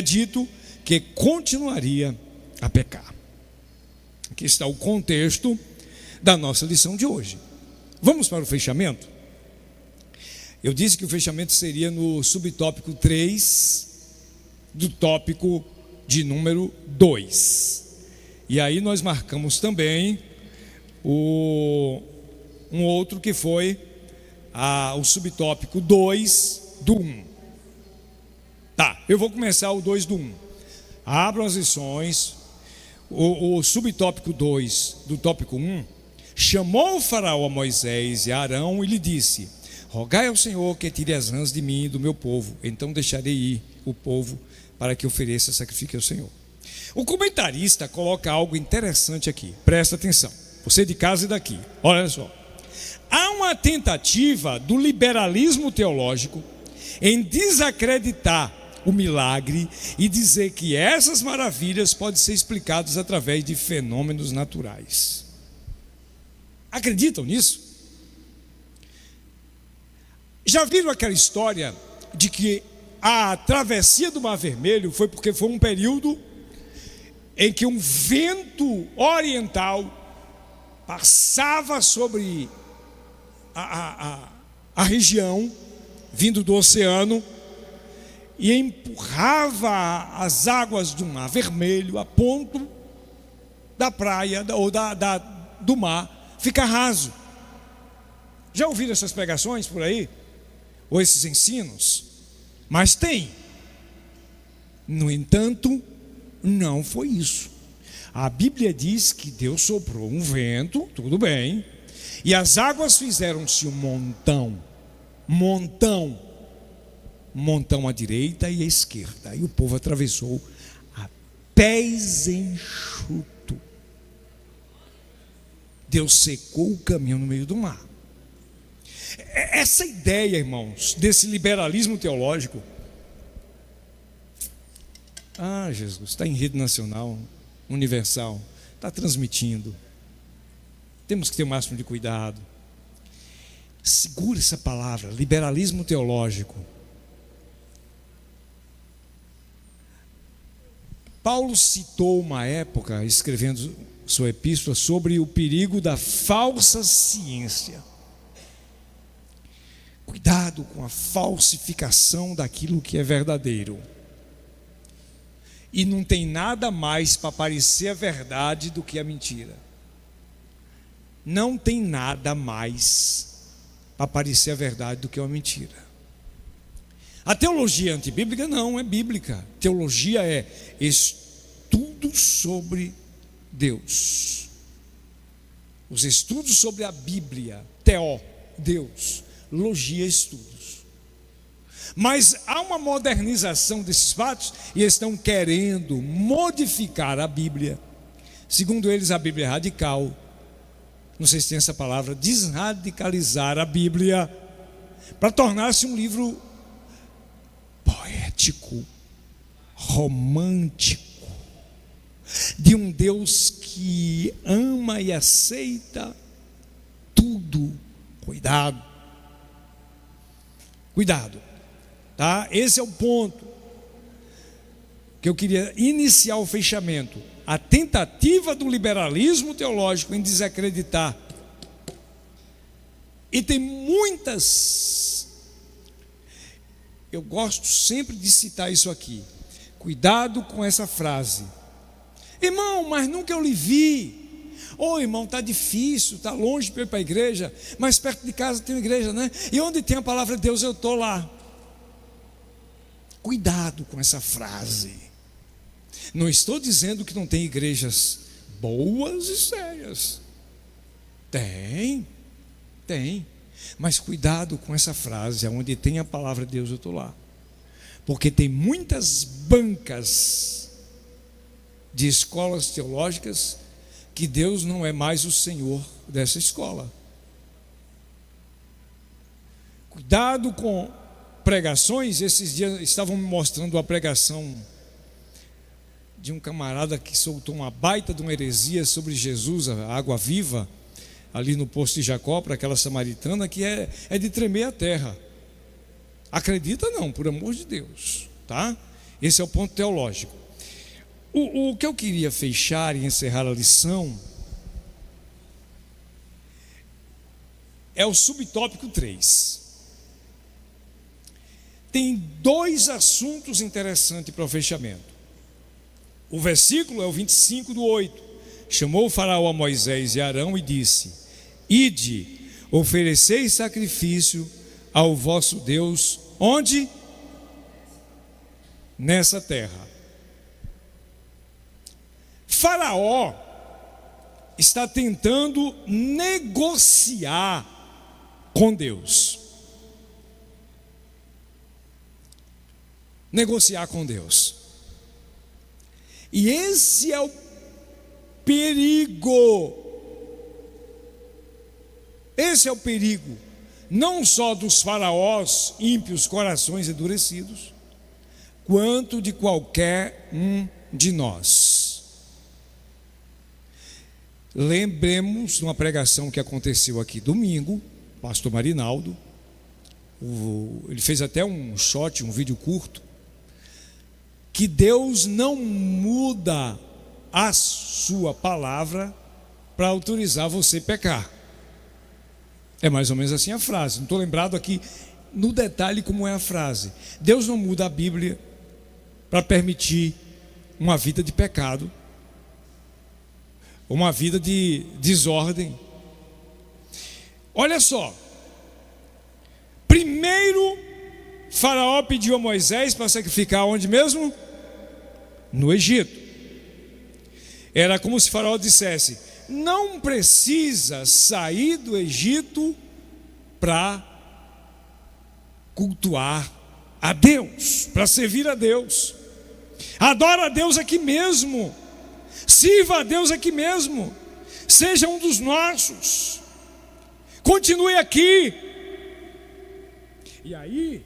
dito que continuaria a pecar. Aqui está o contexto da nossa lição de hoje. Vamos para o fechamento? Eu disse que o fechamento seria no subtópico 3 do tópico de número 2. E aí nós marcamos também um outro que foi o subtópico 2 do 1. Tá, eu vou começar o 2 do 1. Abram as lições. O subtópico 2 do tópico 1. Chamou o faraó a Moisés e a Arão e lhe disse: rogai ao Senhor que tire as rãs de mim e do meu povo, então deixarei ir o povo para que ofereça sacrifício ao Senhor. O comentarista coloca algo interessante aqui, presta atenção, você de casa e daqui, olha só. Há uma tentativa do liberalismo teológico em desacreditar o milagre e dizer que essas maravilhas podem ser explicadas através de fenômenos naturais. Acreditam nisso? Já viram aquela história de que a travessia do Mar Vermelho foi porque foi um período em que um vento oriental passava sobre a região vindo do oceano e empurrava as águas do Mar Vermelho a ponto da praia ou do mar ficar raso. Já ouviram essas pregações por aí? Ou esses ensinos? Mas tem. No entanto, não foi isso. A Bíblia diz que Deus soprou um vento, tudo bem, e as águas fizeram-se um montão à direita e à esquerda, e o povo atravessou a pés enxuto. Deus secou o caminho no meio do mar. Essa ideia, irmãos, desse liberalismo teológico, Jesus, está em rede nacional, universal, está transmitindo. Temos que ter o máximo de cuidado. Segura essa palavra, liberalismo teológico. Paulo citou uma época, escrevendo sua epístola, sobre o perigo da falsa ciência. Cuidado com a falsificação daquilo que é verdadeiro. E não tem nada mais para parecer a verdade do que a mentira. Não tem nada mais para parecer a verdade do que uma mentira. A teologia antibíblica não é bíblica. Teologia é estudo sobre Deus. Os estudos sobre a Bíblia, teó, Deus, logia, estudos. Mas há uma modernização desses fatos e estão querendo modificar a Bíblia. Segundo eles, a Bíblia é radical. Não sei se tem essa palavra, desradicalizar a Bíblia para tornar-se um livro poético, romântico, de um Deus que ama e aceita tudo. Cuidado, tá? Esse é o ponto que eu queria iniciar o fechamento. A tentativa do liberalismo teológico em desacreditar. E tem muitas. Eu gosto sempre de citar isso aqui. Cuidado com essa frase. Irmão, mas nunca eu lhe vi. Irmão, está difícil, está longe para ir para a igreja, mas perto de casa tem uma igreja, né? E onde tem a palavra de Deus eu estou lá. Cuidado com essa frase. Não estou dizendo que não tem igrejas boas e sérias. Tem. Mas cuidado com essa frase, onde tem a palavra de Deus eu estou lá. Porque tem muitas bancas de escolas teológicas que Deus não é mais o Senhor dessa escola. Cuidado com pregações. Esses dias estavam me mostrando uma pregação de um camarada que soltou uma baita de uma heresia sobre Jesus, a água viva, ali no poço de Jacó, para aquela samaritana, que é de tremer a terra. Acredita não, por amor de Deus, tá? Esse é o ponto teológico. O que eu queria fechar e encerrar a lição é o subtópico 3. Tem 2 assuntos interessantes para o fechamento. O versículo é o 25:8. Chamou o faraó a Moisés e Arão e disse: Ide, oferecei sacrifício ao vosso Deus. Onde? Nessa terra. Faraó está tentando negociar com Deus. Negociar com Deus. E esse é o perigo. Esse é o perigo, não só dos faraós ímpios, corações endurecidos, quanto de qualquer um de nós. Lembremos de uma pregação que aconteceu aqui domingo, pastor Marinaldo, ele fez até um shot, um vídeo curto, que Deus não muda a sua palavra para autorizar você a pecar. É mais ou menos assim a frase, não estou lembrado aqui no detalhe como é a frase. Deus não muda a Bíblia para permitir uma vida de pecado, uma vida de desordem. Olha só. Primeiro, Faraó pediu a Moisés para sacrificar onde mesmo? No Egito. Era como se Faraó dissesse: não precisa sair do Egito para cultuar a Deus, para servir a Deus. Adora a Deus aqui mesmo, sirva a Deus aqui mesmo, seja um dos nossos, continue aqui. E aí,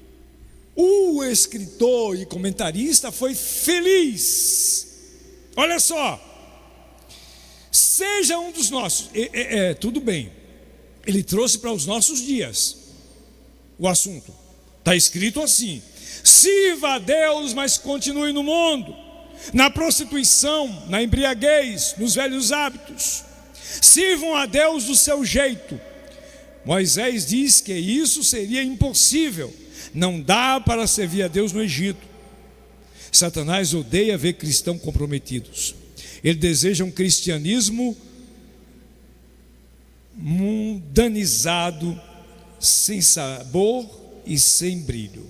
o escritor e comentarista foi feliz. Olha só, seja um dos nossos. Tudo bem, ele trouxe para os nossos dias o assunto. Está escrito assim: sirva a Deus, mas continue no mundo, na prostituição, na embriaguez, nos velhos hábitos. Sirvam a Deus do seu jeito. Moisés diz que isso seria impossível. Não dá para servir a Deus no Egito. Satanás odeia ver cristãos comprometidos. Ele deseja um cristianismo mundanizado, sem sabor e sem brilho.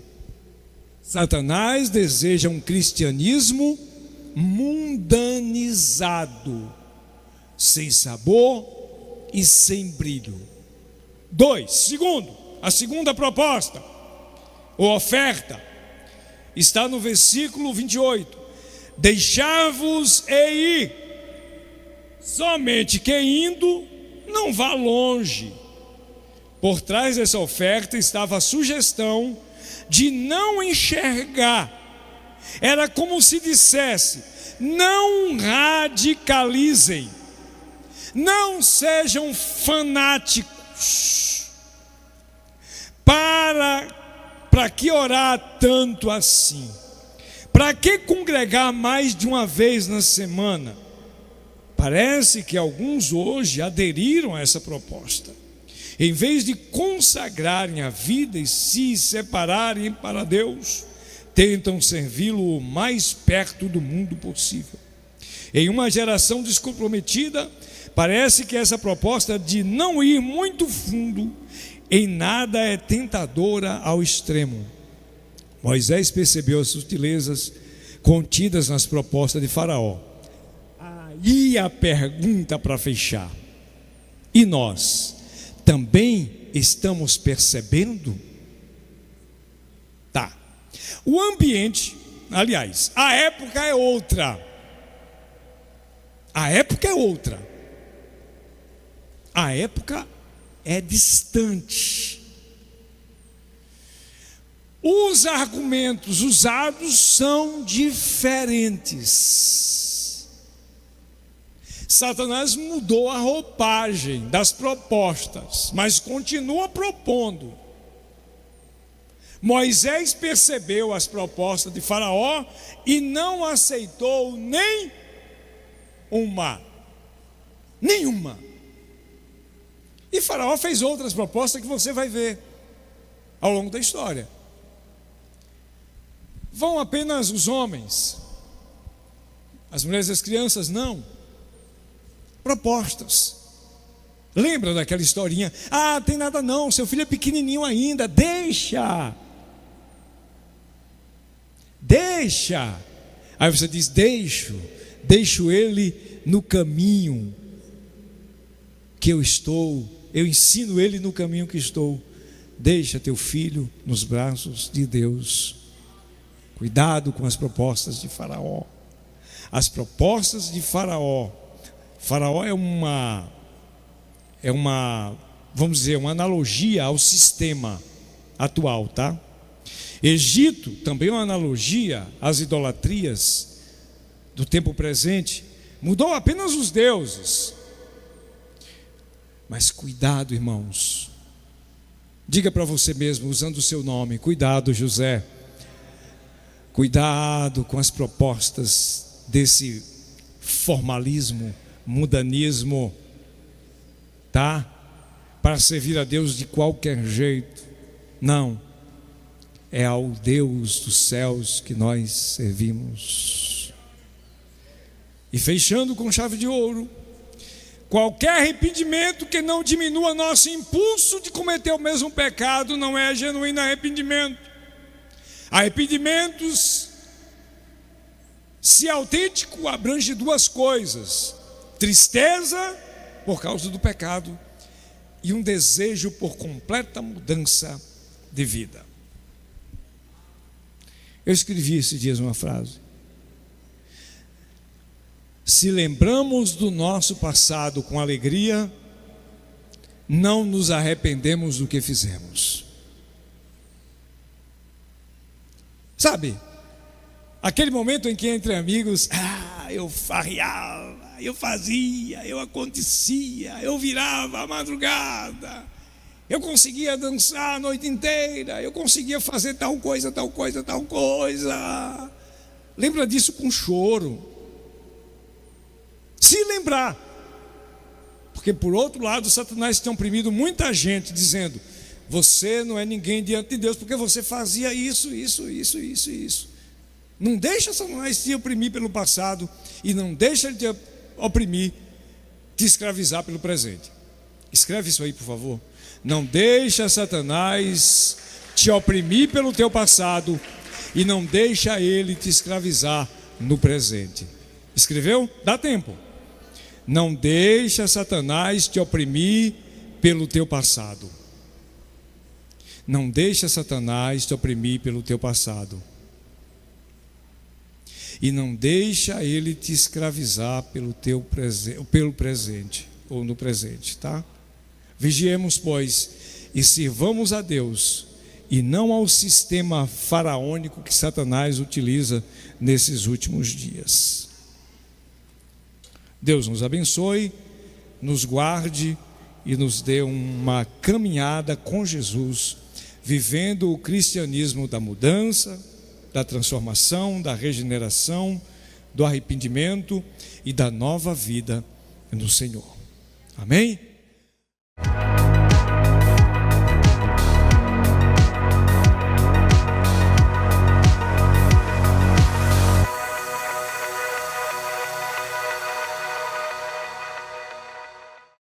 Satanás deseja um cristianismo mundanizado, sem sabor e sem brilho. Segundo, a segunda proposta, ou oferta, está no versículo 28. Deixar-vos e ir, somente que indo, não vá longe. Por trás dessa oferta estava a sugestão de não enxergar. Era como se dissesse: não radicalizem, não sejam fanáticos. Para que orar tanto assim? Para que congregar mais de uma vez na semana? Parece que alguns hoje aderiram a essa proposta. Em vez de consagrarem a vida e se separarem para Deus, tentam servi-lo o mais perto do mundo possível. Em uma geração descomprometida, parece que essa proposta de não ir muito fundo em nada é tentadora ao extremo. Moisés percebeu as sutilezas contidas nas propostas de Faraó. Aí a pergunta para fechar: e nós também estamos percebendo? Tá. O ambiente, aliás, a época é outra. A época é outra. A época é distante. Os argumentos usados são diferentes. Satanás mudou a roupagem das propostas, mas continua propondo. Moisés percebeu as propostas de Faraó e não aceitou nenhuma. E Faraó fez outras propostas que você vai ver ao longo da história. Vão apenas os homens, as mulheres e as crianças não. Propostas. Lembra daquela historinha? Tem nada não, seu filho é pequenininho ainda, deixa. Aí você diz: deixo ele no caminho que eu estou, eu ensino ele no caminho que estou. Deixa teu filho nos braços de Deus. Cuidado com as propostas de Faraó. As propostas de Faraó. Faraó é uma, vamos dizer, uma analogia ao sistema atual, tá? Egito também é uma analogia às idolatrias do tempo presente. Mudou apenas os deuses. Mas cuidado, irmãos. Diga para você mesmo, usando o seu nome: cuidado, José. Cuidado com as propostas desse formalismo, mundanismo, tá? Para servir a Deus de qualquer jeito. Não, é ao Deus dos céus que nós servimos. E fechando com chave de ouro, qualquer arrependimento que não diminua nosso impulso de cometer o mesmo pecado não é genuíno arrependimento. Arrependimentos, se autêntico, abrange duas coisas: tristeza por causa do pecado e um desejo por completa mudança de vida. Eu escrevi esses dias uma frase: se lembramos do nosso passado com alegria, não nos arrependemos do que fizemos. Sabe, aquele momento em que entre amigos, eu farreava, eu fazia, eu acontecia, eu virava a madrugada, eu conseguia dançar a noite inteira, eu conseguia fazer tal coisa, tal coisa, tal coisa. Lembra disso com choro. Se lembrar. Porque por outro lado, Satanás tem oprimido muita gente dizendo: você não é ninguém diante de Deus porque você fazia isso. Não deixa Satanás te oprimir pelo passado e não deixa ele te oprimir, te escravizar pelo presente. Escreve isso aí, por favor. Não deixa Satanás te oprimir pelo teu passado e não deixa ele te escravizar no presente. Escreveu? Dá tempo. Não deixa Satanás te oprimir pelo teu passado. Não deixa Satanás te oprimir pelo teu passado. E não deixa ele te escravizar pelo presente, ou no presente, tá? Vigiemos, pois, e sirvamos a Deus, e não ao sistema faraônico que Satanás utiliza nesses últimos dias. Deus nos abençoe, nos guarde e nos dê uma caminhada com Jesus, vivendo o cristianismo da mudança, da transformação, da regeneração, do arrependimento e da nova vida no Senhor. Amém?